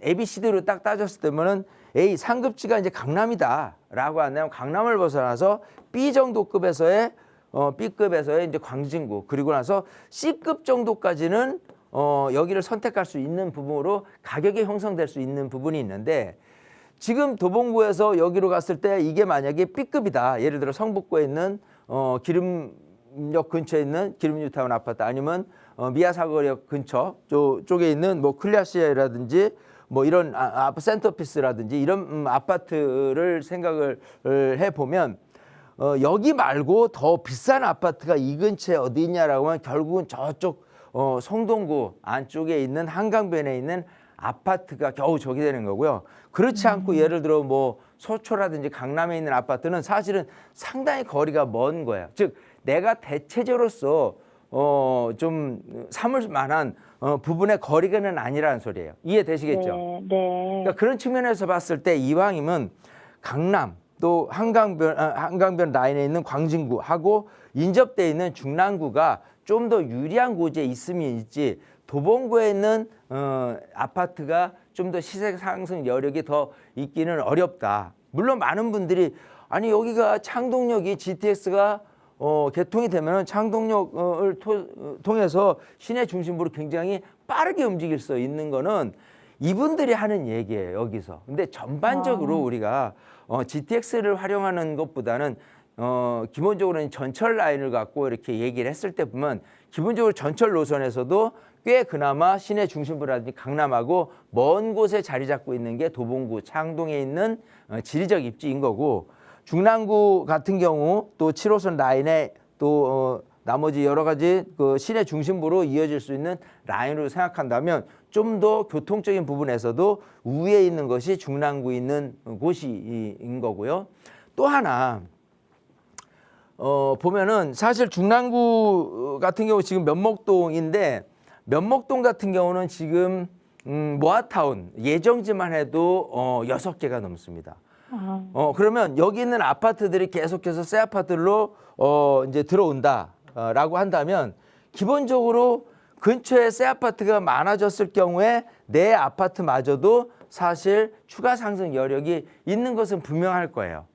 [SPEAKER 2] ABCD로 딱 따졌을 때면은 A 상급지가 이제 강남이다라고 한다면 강남을 벗어나서 B 정도급에서의 B급에서의 이제 광진구 그리고 나서 C급 정도까지는 여기를 선택할 수 있는 부분으로 가격이 형성될 수 있는 부분이 있는데 지금 도봉구에서 여기로 갔을 때 이게 만약에 B급이다. 예를 들어 성북구에 있는 기름역 근처에 있는 기름뉴타운 아파트 아니면 미아사거리역 근처 쪽에 있는 뭐 클리아시아라든지 뭐 이런 센터피스라든지 이런 아파트를 생각을 해보면 여기 말고 더 비싼 아파트가 이 근처에 어디 있냐라고 하면 결국은 저쪽 성동구 안쪽에 있는 한강변에 있는 아파트가 겨우 저기 되는 거고요. 그렇지 않고 예를 들어 뭐 소초라든지 강남에 있는 아파트는 사실은 상당히 거리가 먼 거예요. 즉 내가 대체적으로서 좀 삼을 만한 부분의 거리가는 아니라는 소리예요. 이해되시겠죠?
[SPEAKER 3] 네. 네.
[SPEAKER 2] 그러니까 그런 측면에서 봤을 때 이왕이면 강남 또 한강변 라인에 있는 광진구하고 인접돼 있는 중랑구가 좀 더 유리한 곳에 있으면 있지 도봉구에 있는 아파트가 좀 더 시세 상승 여력이 더 있기는 어렵다. 물론 많은 분들이 아니 여기가 창동역이 GTX가 개통이 되면 창동역을 통해서 시내 중심부로 굉장히 빠르게 움직일 수 있는 거는 이분들이 하는 얘기예요, 여기서. 근데 전반적으로 우리가 GTX를 활용하는 것보다는 기본적으로는 전철 라인을 갖고 이렇게 얘기를 했을 때 보면 기본적으로 전철 노선에서도 꽤 그나마 시내 중심부라든지 강남하고 먼 곳에 자리 잡고 있는 게 도봉구, 창동에 있는 지리적 입지인 거고 중랑구 같은 경우 또 7호선 라인에 또 나머지 여러 가지 그 시내 중심부로 이어질 수 있는 라인으로 생각한다면 좀 더 교통적인 부분에서도 우위에 있는 것이 중랑구에 있는 곳인 거고요. 또 하나 보면은 사실 중랑구 같은 경우 지금 면목동인데 면목동 같은 경우는 지금 모아타운 예정지만 해도 6개가 넘습니다. 그러면 여기 있는 아파트들이 계속해서 새 아파트로 이제 들어온다라고 한다면 기본적으로 근처에 새 아파트가 많아졌을 경우에 내 아파트마저도 사실 추가 상승 여력이 있는 것은 분명할 거예요.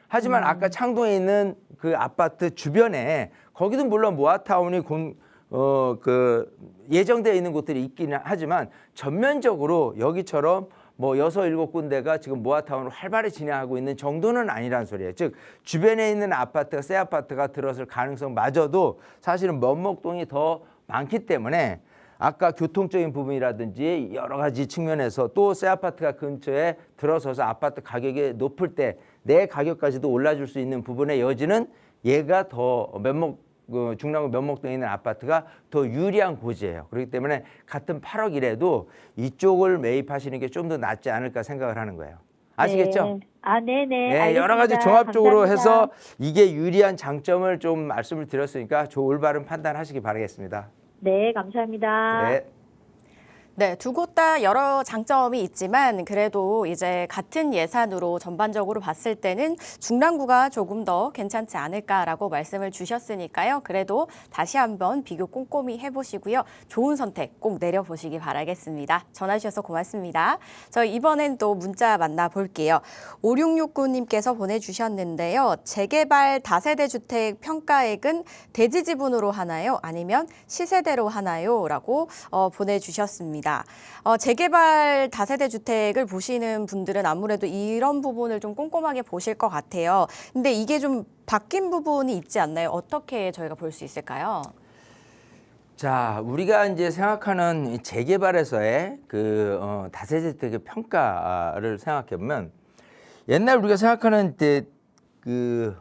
[SPEAKER 2] 하지만 아까 창동에 있는 그 아파트 주변에 거기도 물론 모아타운이 그 예정되어 있는 곳들이 있기는 하지만 전면적으로 여기처럼 뭐 6, 7군데가 지금 모아타운을 활발히 진행하고 있는 정도는 아니라는 소리예요. 즉 주변에 있는 아파트가 새 아파트가 들어설 가능성마저도 사실은 면목동이 더 많기 때문에 아까 교통적인 부분이라든지 여러 가지 측면에서 또 새 아파트가 근처에 들어서서 아파트 가격이 높을 때 내 가격까지도 올라줄 수 있는 부분의 여지는 얘가 더 중랑구 면목동에 있는 아파트가 더 유리한 고지예요. 그렇기 때문에 같은 8억이라도 이쪽을 매입하시는 게 좀 더 낫지 않을까 생각을 하는 거예요. 아시겠죠?
[SPEAKER 3] 네. 네네.
[SPEAKER 2] 네, 여러 가지
[SPEAKER 3] 알겠습니다.
[SPEAKER 2] 종합적으로
[SPEAKER 3] 감사합니다.
[SPEAKER 2] 해서 이게 유리한 장점을 좀 말씀을 드렸으니까 올바른 판단하시기 바라겠습니다.
[SPEAKER 3] 네, 감사합니다.
[SPEAKER 2] 네.
[SPEAKER 1] 네, 두 곳 다 여러 장점이 있지만 그래도 이제 같은 예산으로 전반적으로 봤을 때는 중랑구가 조금 더 괜찮지 않을까라고 말씀을 주셨으니까요. 그래도 다시 한번 비교 꼼꼼히 해보시고요. 좋은 선택 꼭 내려보시기 바라겠습니다. 전화 주셔서 고맙습니다. 저희 이번엔 또 문자 만나볼게요. 5669님께서 보내주셨는데요. 재개발 다세대 주택 평가액은 대지 지분으로 하나요? 아니면 시세대로 하나요? 라고 보내주셨습니다. 재개발 다세대 주택을 보시는 분들은 아무래도 이런 부분을 좀 꼼꼼하게 보실 것 같아요. 근데 이게 좀 바뀐 부분이 있지 않나요? 어떻게 저희가 볼 수 있을까요?
[SPEAKER 2] 자, 우리가 이제 생각하는 이 재개발에서의 그 다세대주택의 평가를 생각해 보면 옛날 우리가 생각하는 그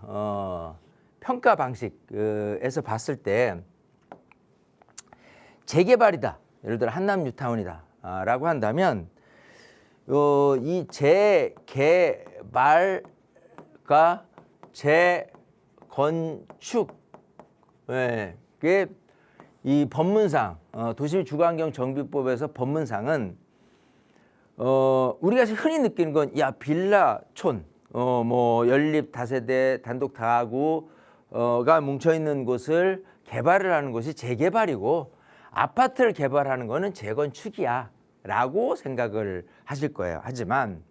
[SPEAKER 2] 평가 방식에서 봤을 때 재개발이다. 예를 들어 한남 뉴타운이다라고 한다면 이 재개발과 재건축, 예, 그게 이 법문상 도시주거환경정비법에서 법문상은 우리가 흔히 느끼는 건 야 빌라촌 뭐 연립 다세대 단독 다가구가 뭉쳐 있는 곳을 개발을 하는 것이 재개발이고 아파트를 개발하는 거는 재건축이야라고 생각을 하실 거예요. 하지만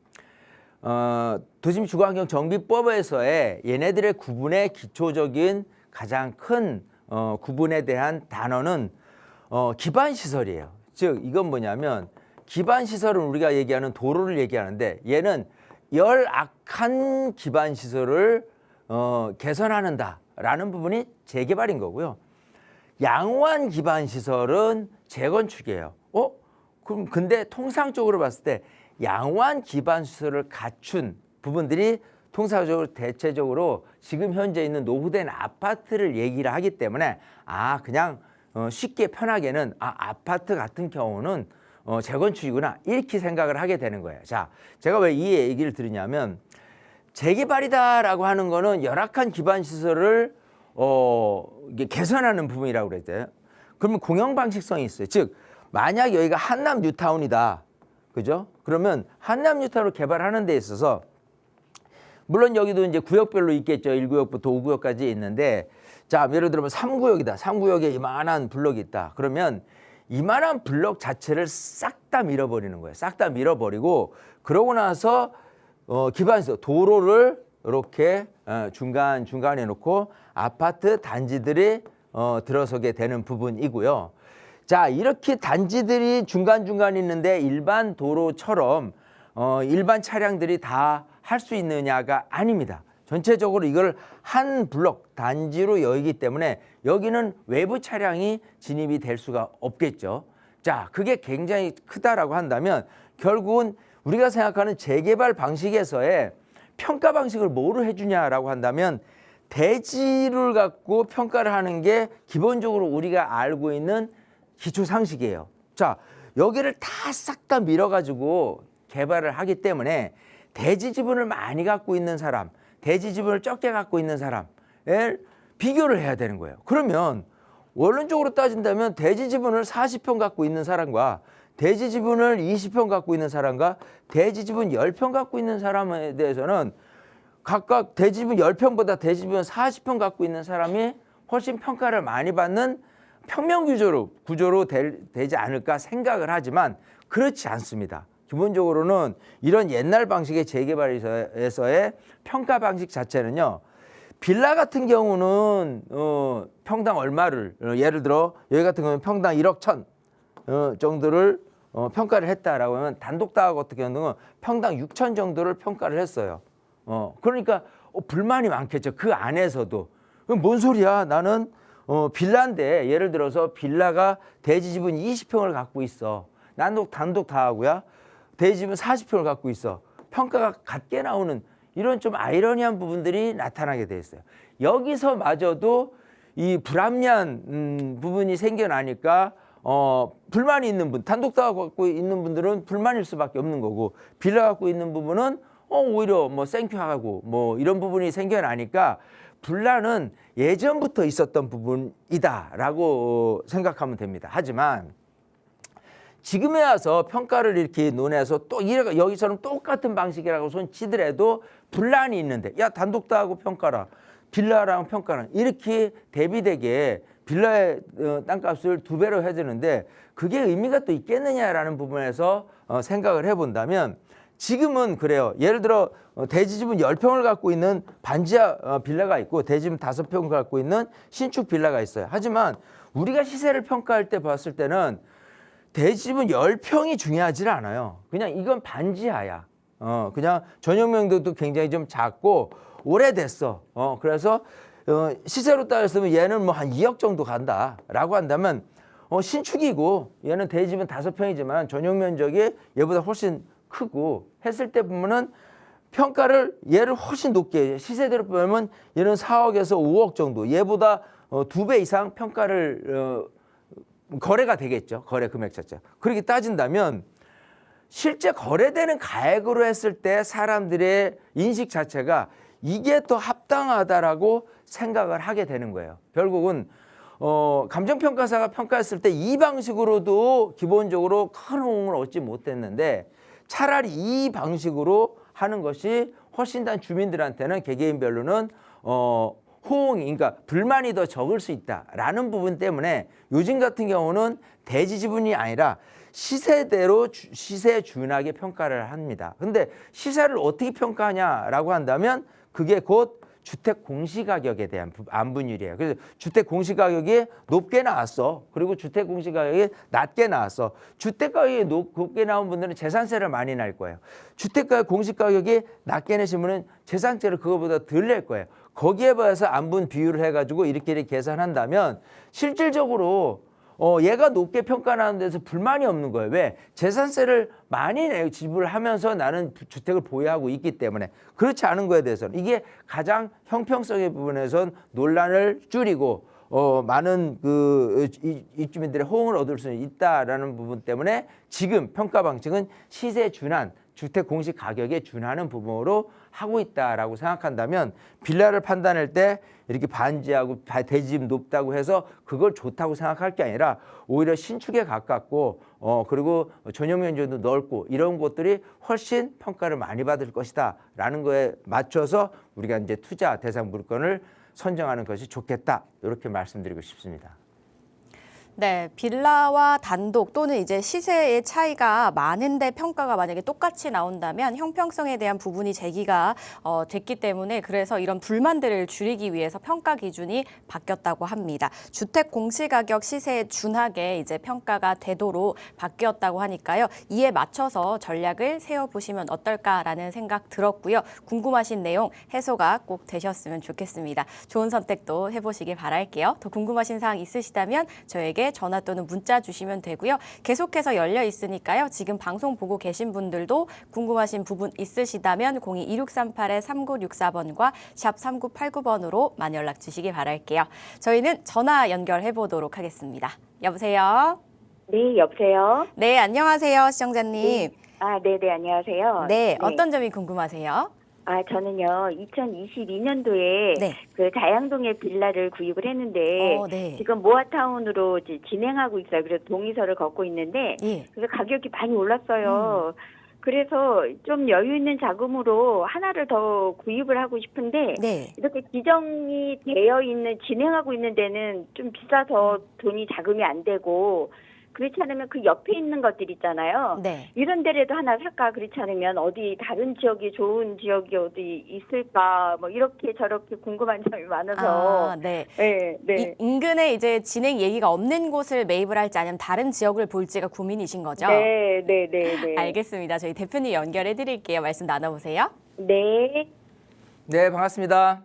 [SPEAKER 2] 도시주거환경정비법에서의 얘네들의 구분의 기초적인 가장 큰 구분에 대한 단어는 기반시설이에요. 즉 이건 뭐냐면 기반시설은 우리가 얘기하는 도로를 얘기하는데 얘는 열악한 기반시설을 개선하는다라는 부분이 재개발인 거고요. 양호한 기반시설은 재건축이에요. 그럼 근데 통상적으로 봤을 때 양호한 기반시설을 갖춘 부분들이 통상적으로 대체적으로 지금 현재 있는 노후된 아파트를 얘기를 하기 때문에 그냥 쉽게 편하게는 아파트 같은 경우는 재건축이구나 이렇게 생각을 하게 되는 거예요. 자, 제가 왜 이 얘기를 드리냐면 재개발이다라고 하는 거는 열악한 기반 시설을 이게 개선하는 부분이라고 그랬대요. 그러면 공영 방식성이 있어요. 즉 만약 여기가 한남 뉴타운이다, 그죠? 그러면 한남 뉴타운을 개발하는 데 있어서 물론 여기도 이제 구역별로 있겠죠. 1구역부터 5구역까지 있는데 자, 예를 들면 3구역이다. 3구역에 이만한 블럭이 있다. 그러면 이만한 블럭 자체를 싹 다 밀어버리는 거예요. 싹 다 밀어버리고 그러고 나서 기반시설 도로를 이렇게 중간중간에 놓고 아파트 단지들이 들어서게 되는 부분이고요. 자, 이렇게 단지들이 중간중간에 있는데 일반 도로처럼 일반 차량들이 다 할 수 있느냐가 아닙니다. 전체적으로 이걸 한 블록 단지로 여기기 때문에 여기는 외부 차량이 진입이 될 수가 없겠죠. 자, 그게 굉장히 크다라고 한다면 결국은 우리가 생각하는 재개발 방식에서의 평가 방식을 뭐로 해주냐라고 한다면 대지를 갖고 평가를 하는 게 기본적으로 우리가 알고 있는 기초 상식이에요. 자, 여기를 다 싹 다 밀어가지고 개발을 하기 때문에 대지 지분을 많이 갖고 있는 사람, 대지 지분을 적게 갖고 있는 사람을 비교를 해야 되는 거예요. 그러면 원론적으로 따진다면 대지 지분을 40평 갖고 있는 사람과 대지 지분을 20평 갖고 있는 사람과 대지 지분 10평 갖고 있는 사람에 대해서는 각각 대지 지분 10평보다 대지 지분 40평 갖고 있는 사람이 훨씬 평가를 많이 받는 평면 구조로 되지 않을까 생각을 하지만 그렇지 않습니다. 기본적으로는 이런 옛날 방식의 재개발에서의 평가 방식 자체는요. 빌라 같은 경우는 평당 얼마를 예를 들어 여기 같은 경우는 평당 1억 1천 정도를 평가를 했다라고 하면 단독 다가구 같은 경우는 평당 6천 정도를 평가를 했어요. 그러니까 불만이 많겠죠. 그 안에서도. 그럼 뭔 소리야? 나는 빌라인데 예를 들어서 빌라가 대지 지분 20평을 갖고 있어. 난 단독 다가구야. 대지 지분 40평을 갖고 있어. 평가가 같게 나오는 이런 좀 아이러니한 부분들이 나타나게 돼 있어요. 여기서마저도 이 불합리한 부분이 생겨나니까 불만이 있는 분, 단독 다가구 갖고 있는 분들은 불만일 수밖에 없는 거고 빌라 갖고 있는 부분은 오히려 뭐 생큐하고 뭐 이런 부분이 생겨나니까 분란은 예전부터 있었던 부분이다라고 생각하면 됩니다. 하지만 지금에 와서 평가를 이렇게 논해서 또 여기서는 똑같은 방식이라고 손 치더라도 분란이 있는데 야 단독 다하고 평가라 빌라랑 평가랑 이렇게 대비되게 빌라의 땅값을 2배로 해주는데 그게 의미가 또 있겠느냐라는 부분에서 생각을 해본다면 지금은 그래요. 예를 들어 대지 지분 10평을 갖고 있는 반지하 빌라가 있고 대지 지분 5평을 갖고 있는 신축 빌라가 있어요. 하지만 우리가 시세를 평가할 때 봤을 때는 대지 지분 10평이 중요하지 않아요. 그냥 이건 반지하야. 그냥 전용명도도 굉장히 좀 작고 오래됐어. 그래서 시세로 따졌으면 얘는 뭐 한 2억 정도 간다라고 한다면 신축이고 얘는 대집은 5평이지만 전용 면적이 얘보다 훨씬 크고 했을 때 보면은 평가를 얘를 훨씬 높게 시세대로 보면 얘는 4억에서 5억 정도 얘보다 2배 이상 평가를 거래가 되겠죠. 거래 금액 자체. 그렇게 따진다면 실제 거래되는 가액으로 했을 때 사람들의 인식 자체가 이게 더 합당하다라고 생각을 하게 되는 거예요. 결국은 감정평가사가 평가했을 때 이 방식으로도 기본적으로 큰 호응을 얻지 못했는데 차라리 이 방식으로 하는 것이 훨씬 더 주민들한테는 개개인별로는 호응이 그러니까 불만이 더 적을 수 있다라는 부분 때문에 요즘 같은 경우는 대지 지분이 아니라 시세대로 시세에 준하게 평가를 합니다. 근데 시세를 어떻게 평가하냐라고 한다면 그게 곧 주택 공시가격에 대한 안분율이에요. 그래서 주택 공시가격이 높게 나왔어. 그리고 주택 공시가격이 낮게 나왔어. 주택 가격이 높게 나온 분들은 재산세를 많이 낼 거예요. 주택가 공시가격이 낮게 내신 분은 재산세를 그거보다 덜 낼 거예요. 거기에 봐서 안분 비율을 해가지고 이렇게 계산한다면 실질적으로 얘가 높게 평가하는 데서 불만이 없는 거예요. 왜? 재산세를 많이 지불하면서 나는 주택을 보유하고 있기 때문에 그렇지 않은 거에 대해서는 이게 가장 형평성의 부분에선 논란을 줄이고 많은 그 입주민들의 호응을 얻을 수 있다라는 부분 때문에 지금 평가 방식은 시세에 준한 주택 공시 가격에 준하는 부분으로 하고 있다라고 생각한다면 빌라를 판단할 때 이렇게 반지하고 대지집 높다고 해서 그걸 좋다고 생각할 게 아니라 오히려 신축에 가깝고 그리고 전용 면적도 넓고 이런 것들이 훨씬 평가를 많이 받을 것이다라는 거에 맞춰서 우리가 이제 투자 대상 물건을 선정하는 것이 좋겠다 이렇게 말씀드리고 싶습니다.
[SPEAKER 1] 네, 빌라와 단독 또는 이제 시세의 차이가 많은데 평가가 만약에 똑같이 나온다면 형평성에 대한 부분이 제기가 됐기 때문에 그래서 이런 불만들을 줄이기 위해서 평가 기준이 바뀌었다고 합니다. 주택 공시가격 시세에 준하게 이제 평가가 되도록 바뀌었다고 하니까요. 이에 맞춰서 전략을 세워보시면 어떨까라는 생각 들었고요. 궁금하신 내용 해소가 꼭 되셨으면 좋겠습니다. 좋은 선택도 해보시길 바랄게요. 더 궁금하신 사항 있으시다면 저에게 전화 또는 문자 주시면 되고요. 계속해서 열려 있으니까요. 지금 방송 보고 계신 분들도 궁금하신 부분 있으시다면 02-2638-3964번과 샵 3989번으로 많이 연락 주시기 바랄게요. 저희는 전화 연결해 보도록 하겠습니다. 여보세요?
[SPEAKER 4] 네, 여보세요?
[SPEAKER 1] 네, 안녕하세요, 시청자님.
[SPEAKER 4] 네네, 안녕하세요.
[SPEAKER 1] 네, 어떤 점이 궁금하세요?
[SPEAKER 4] 저는요, 2022년도에
[SPEAKER 1] 네.
[SPEAKER 4] 그 자양동에 빌라를 구입을 했는데,
[SPEAKER 1] 네.
[SPEAKER 4] 지금 모아타운으로 이제 진행하고 있어요. 그래서 동의서를 걷고 있는데,
[SPEAKER 1] 예.
[SPEAKER 4] 그래서 가격이 많이 올랐어요. 그래서 좀 여유 있는 자금으로 하나를 더 구입을 하고 싶은데,
[SPEAKER 1] 네.
[SPEAKER 4] 이렇게 지정이 되어 있는, 진행하고 있는 데는 좀 비싸서 돈이 자금이 안 되고, 그렇지 않으면 그 옆에 있는 것들 있잖아요.
[SPEAKER 1] 네.
[SPEAKER 4] 이런 데라도 하나 살까? 그렇지 않으면 어디 다른 지역이 좋은 지역이 어디 있을까? 뭐 이렇게 저렇게 궁금한 점이 많아서.
[SPEAKER 1] 네.
[SPEAKER 4] 네, 네.
[SPEAKER 1] 인근에 이제 진행 얘기가 없는 곳을 매입을 할지 아니면 다른 지역을 볼지가 고민이신 거죠?
[SPEAKER 4] 네, 네, 네, 네.
[SPEAKER 1] 알겠습니다. 저희 대표님 연결해 드릴게요. 말씀 나눠보세요.
[SPEAKER 4] 네.
[SPEAKER 2] 네, 반갑습니다.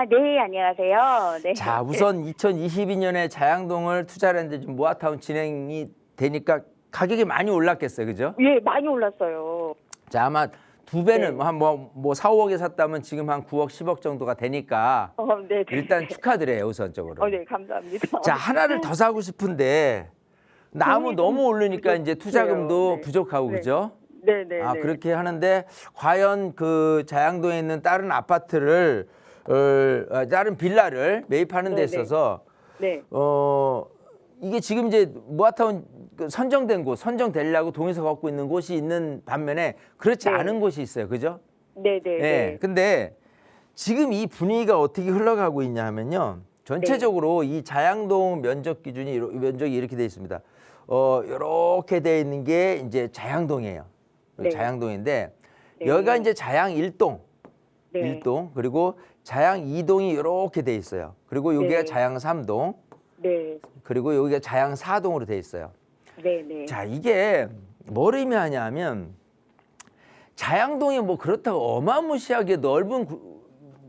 [SPEAKER 4] 네, 안녕하세요. 네.
[SPEAKER 2] 자, 우선 2022년에 자양동을 투자를 했는데 지금 모아타운 진행이 되니까 가격이 많이 올랐겠어요, 그죠?
[SPEAKER 4] 예, 많이 올랐어요.
[SPEAKER 2] 자, 아마 2배는
[SPEAKER 4] 네.
[SPEAKER 2] 한 뭐 4, 5억에 샀다면 지금 한 9억, 10억 정도가 되니까
[SPEAKER 4] 네, 네.
[SPEAKER 2] 일단 축하드려요, 우선적으로.
[SPEAKER 4] 네, 감사합니다.
[SPEAKER 2] 자, 하나를 더 사고 싶은데 나무 너무 오르니까 이제 투자금도
[SPEAKER 4] 네.
[SPEAKER 2] 부족하고
[SPEAKER 4] 네.
[SPEAKER 2] 그죠?
[SPEAKER 4] 네, 네, 네.
[SPEAKER 2] 그렇게 하는데 과연 그 자양동에 있는 다른 아파트를 다른 빌라를 매입하는 데
[SPEAKER 4] 네, 네.
[SPEAKER 2] 있어서
[SPEAKER 4] 네.
[SPEAKER 2] 이게 지금 이제 모아타운 선정된 곳, 선정되려고 동의서 갖고 있는 곳이 있는 반면에 그렇지
[SPEAKER 4] 네.
[SPEAKER 2] 않은 곳이 있어요. 그죠?
[SPEAKER 4] 네, 네,
[SPEAKER 2] 예.
[SPEAKER 4] 네.
[SPEAKER 2] 근데 지금 이 분위기가 어떻게 흘러가고 있냐 하면요. 전체적으로 이 자양동 면적 기준이 면적이 이렇게 돼 있습니다. 이렇게 돼 있는 게 이제 자양동이에요.
[SPEAKER 4] 네.
[SPEAKER 2] 자양동인데
[SPEAKER 4] 네.
[SPEAKER 2] 여기가 이제 자양 1동.
[SPEAKER 4] 네.
[SPEAKER 2] 1동 그리고 자양 2동이 이렇게 돼 있어요. 그리고 여기가
[SPEAKER 4] 네.
[SPEAKER 2] 자양 3동
[SPEAKER 4] 네.
[SPEAKER 2] 그리고 여기가 자양 4동으로 돼 있어요.
[SPEAKER 4] 네, 네.
[SPEAKER 2] 자, 이게 뭘 의미하냐면 자양동이 뭐 그렇다고 어마무시하게 넓은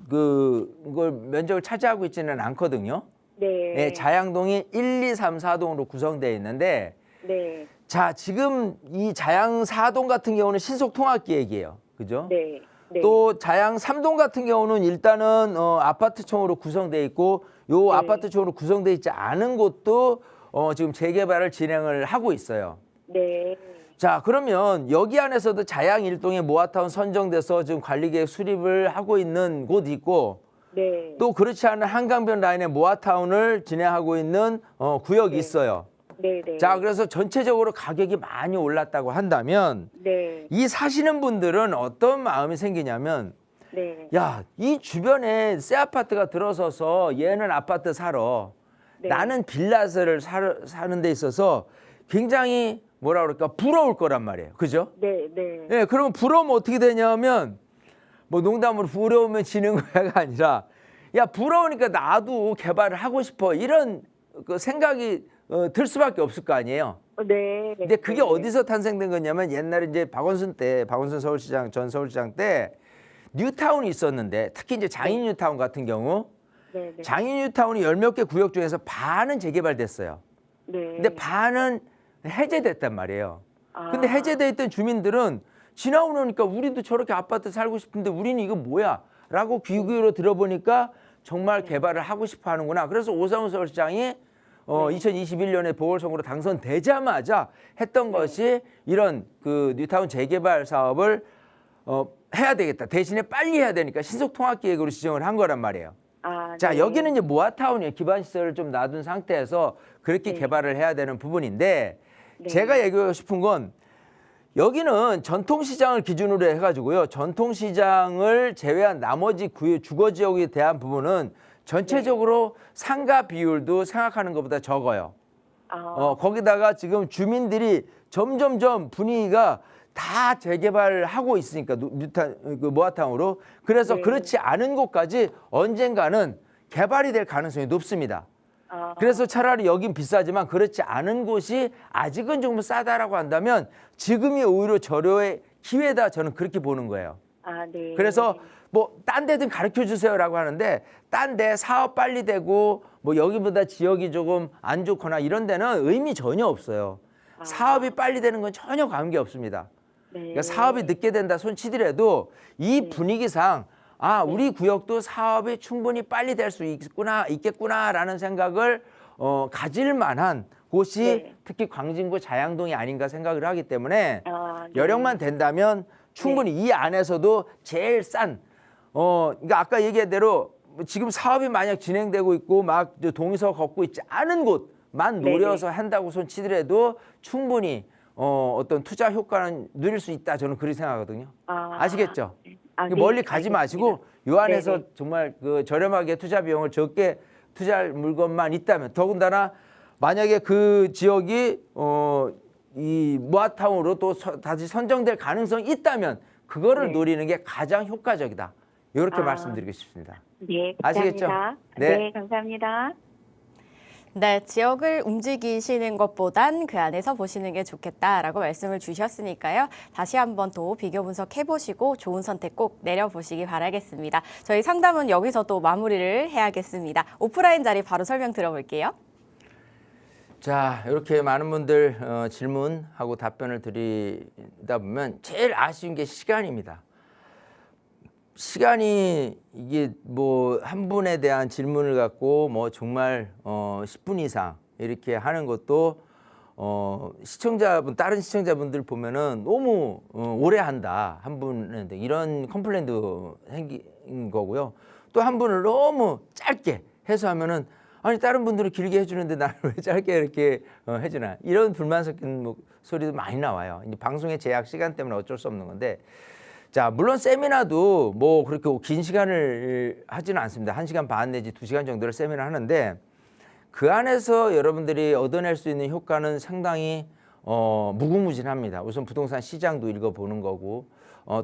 [SPEAKER 2] 그걸 면적을 차지하고 있지는 않거든요.
[SPEAKER 4] 네.
[SPEAKER 2] 예, 자양동이 1, 2, 3, 4동으로 구성되어 있는데
[SPEAKER 4] 네.
[SPEAKER 2] 자, 지금 이 자양 4동 같은 경우는 신속통합계획이에요. 그죠?
[SPEAKER 4] 네. 네.
[SPEAKER 2] 또 자양 3동 같은 경우는 일단은 아파트청으로 구성되어 있고 요
[SPEAKER 4] 네.
[SPEAKER 2] 아파트청으로 구성되어 있지 않은 곳도 지금 재개발을 진행을 하고 있어요.
[SPEAKER 4] 네.
[SPEAKER 2] 자, 그러면 여기 안에서도 자양 1동에 모아타운 선정돼서 지금 관리계획 수립을 하고 있는 곳이 있고
[SPEAKER 4] 네.
[SPEAKER 2] 또 그렇지 않은 한강변 라인의 모아타운을 진행하고 있는 구역이
[SPEAKER 4] 네.
[SPEAKER 2] 있어요.
[SPEAKER 4] 네. 네.
[SPEAKER 2] 자, 그래서 전체적으로 가격이 많이 올랐다고 한다면
[SPEAKER 4] 네.
[SPEAKER 2] 이 사시는 분들은 어떤 마음이 생기냐면
[SPEAKER 4] 네.
[SPEAKER 2] 야, 이 주변에 새 아파트가 들어서서 얘는 아파트 사러
[SPEAKER 4] 네.
[SPEAKER 2] 나는 빌라를 사는 데 있어서 굉장히 뭐라 그럴까 부러울 거란 말이에요. 그죠?
[SPEAKER 4] 네. 네.
[SPEAKER 2] 예, 그러면 부러우면 어떻게 되냐면 뭐 농담으로 부러우면 지는 거야가 아니라 야, 부러우니까 나도 개발을 하고 싶어 이런 그 생각이 들 수밖에 없을 거 아니에요.
[SPEAKER 4] 네.
[SPEAKER 2] 근데 그게
[SPEAKER 4] 네.
[SPEAKER 2] 어디서 탄생된 거냐면 옛날에 이제 박원순 서울시장 전 서울시장 때 뉴타운이 있었는데 특히 이제 장인 뉴타운 같은 경우
[SPEAKER 4] 네. 네.
[SPEAKER 2] 장인 뉴타운이 열 몇 개 구역 중에서 반은 재개발됐어요.
[SPEAKER 4] 네.
[SPEAKER 2] 근데 반은 해제됐단 말이에요.
[SPEAKER 4] 아.
[SPEAKER 2] 근데 해제돼 있던 주민들은 지나고 나니까 우리도 저렇게 아파트 살고 싶은데 우리는 이거 뭐야? 라고 귀 기울여 들어보니까 정말 개발을 하고 싶어 하는구나. 그래서 오상훈 서울시장이 2021년에 보궐선거로 당선되자마자 했던 것이 이런 그 뉴타운 재개발 사업을 해야 되겠다. 대신에 빨리 해야 되니까 신속통합계획으로 지정을 한 거란 말이에요.
[SPEAKER 4] 아,
[SPEAKER 2] 자,
[SPEAKER 4] 네.
[SPEAKER 2] 여기는 이제 모아타운이에요. 기반시설을 좀 놔둔 상태에서 그렇게
[SPEAKER 4] 네.
[SPEAKER 2] 개발을 해야 되는 부분인데
[SPEAKER 4] 네.
[SPEAKER 2] 제가 얘기하고 싶은 건 여기는 전통시장을 기준으로 해가지고요. 전통시장을 제외한 나머지 주거지역에 대한 부분은 전체적으로 상가 비율도 생각하는 것보다 적어요.
[SPEAKER 4] 아.
[SPEAKER 2] 거기다가 지금 주민들이 점점점 분위기가 다 재개발을 하고 있으니까 모아타운으로. 그래서
[SPEAKER 4] 네.
[SPEAKER 2] 그렇지 않은 곳까지 언젠가는 개발이 될 가능성이 높습니다.
[SPEAKER 4] 아.
[SPEAKER 2] 그래서 차라리 여긴 비싸지만 그렇지 않은 곳이 아직은 좀 싸다라고 한다면 지금이 오히려 저렴의 기회다, 저는 그렇게 보는 거예요.
[SPEAKER 4] 아, 네.
[SPEAKER 2] 그래서 뭐 딴 데든 가르쳐 주세요라고 하는데 딴 데 사업 빨리 되고 뭐 여기보다 지역이 조금 안 좋거나 이런 데는 의미 전혀 없어요. 사업이 빨리 되는 건 전혀 관계 없습니다.
[SPEAKER 4] 네.
[SPEAKER 2] 그러니까 사업이 늦게 된다 손치더라도 이 분위기상 우리 구역도 사업이 충분히 빨리 될 수 있겠구나라는 생각을 가질 만한 곳이
[SPEAKER 4] 네.
[SPEAKER 2] 특히 광진구 자양동이 아닌가 생각을 하기 때문에
[SPEAKER 4] 아, 네.
[SPEAKER 2] 여력만 된다면 충분히 이 안에서도 제일 싼 그러니까 아까 얘기한 대로 지금 사업이 만약 진행되고 있고 막 동의서 걷고 있지 않은 곳만
[SPEAKER 4] 네네.
[SPEAKER 2] 노려서 한다고 손치더라도 충분히 어떤 투자 효과는 누릴 수 있다, 저는 그렇게 생각하거든요. 아시겠죠?
[SPEAKER 4] 아, 네.
[SPEAKER 2] 멀리 가지 마시고 요 안에서
[SPEAKER 4] 네네.
[SPEAKER 2] 정말 그 저렴하게 투자 비용을 적게 투자할 물건만 있다면, 더군다나 만약에 그 지역이 이 모아타운으로 또 다시 선정될 가능성이 있다면 그거를
[SPEAKER 4] 네.
[SPEAKER 2] 노리는 게 가장 효과적이다. 이렇게 말씀드리고 싶습니다.
[SPEAKER 4] 네,
[SPEAKER 2] 아시겠죠?
[SPEAKER 4] 감사합니다.
[SPEAKER 2] 네.
[SPEAKER 4] 네, 감사합니다.
[SPEAKER 1] 네, 지역을 움직이시는 것보단 그 안에서 보시는 게 좋겠다라고 말씀을 주셨으니까요. 다시 한번 또 비교 분석해보시고 좋은 선택 꼭 내려보시기 바라겠습니다. 저희 상담은 여기서 또 마무리를 해야겠습니다. 오프라인 자리 바로 설명 들어볼게요.
[SPEAKER 2] 자, 이렇게 많은 분들 질문하고 답변을 드리다 보면 제일 아쉬운 게 시간입니다. 시간이 이게 뭐 한 분에 대한 질문을 갖고 뭐 정말 10분 이상 이렇게 하는 것도 다른 시청자분들 보면은 너무 오래 한다, 한 분한테 이런 컴플레인도 생긴 거고요. 또 한 분을 너무 짧게 해서 하면은 아니 다른 분들은 길게 해주는데 나는 왜 짧게 이렇게 해주나, 이런 불만 섞인 목소리도 많이 나와요. 이제 방송의 제약 시간 때문에 어쩔 수 없는 건데, 자, 물론 세미나도 뭐 그렇게 긴 시간을 하지는 않습니다. 1시간 반 내지 2시간 정도를 세미나 하는데 그 안에서 여러분들이 얻어낼 수 있는 효과는 상당히 무궁무진합니다. 우선 부동산 시장도 읽어보는 거고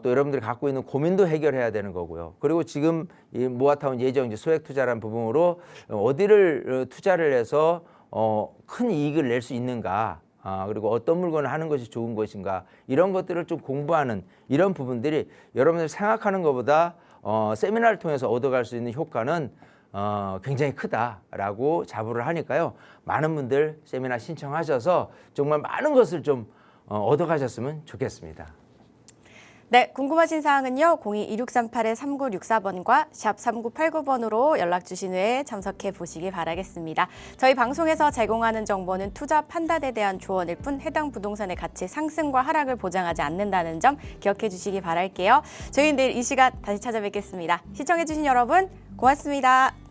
[SPEAKER 2] 또 여러분들이 갖고 있는 고민도 해결해야 되는 거고요. 그리고 지금 이 모아타운 예정 이제 소액 투자라는 부분으로 어디를 투자를 해서 큰 이익을 낼 수 있는가, 그리고 어떤 물건을 하는 것이 좋은 것인가, 이런 것들을 좀 공부하는 이런 부분들이 여러분들이 생각하는 것보다 세미나를 통해서 얻어갈 수 있는 효과는 굉장히 크다라고 자부를 하니까요. 많은 분들 세미나 신청하셔서 정말 많은 것을 좀 얻어가셨으면 좋겠습니다.
[SPEAKER 1] 네, 궁금하신 사항은요. 02-2638-3964번과 샵 3989번으로 연락 주신 후에 참석해 보시기 바라겠습니다. 저희 방송에서 제공하는 정보는 투자 판단에 대한 조언일 뿐 해당 부동산의 가치 상승과 하락을 보장하지 않는다는 점 기억해 주시기 바랄게요. 저희는 내일 이 시간 다시 찾아뵙겠습니다. 시청해 주신 여러분 고맙습니다.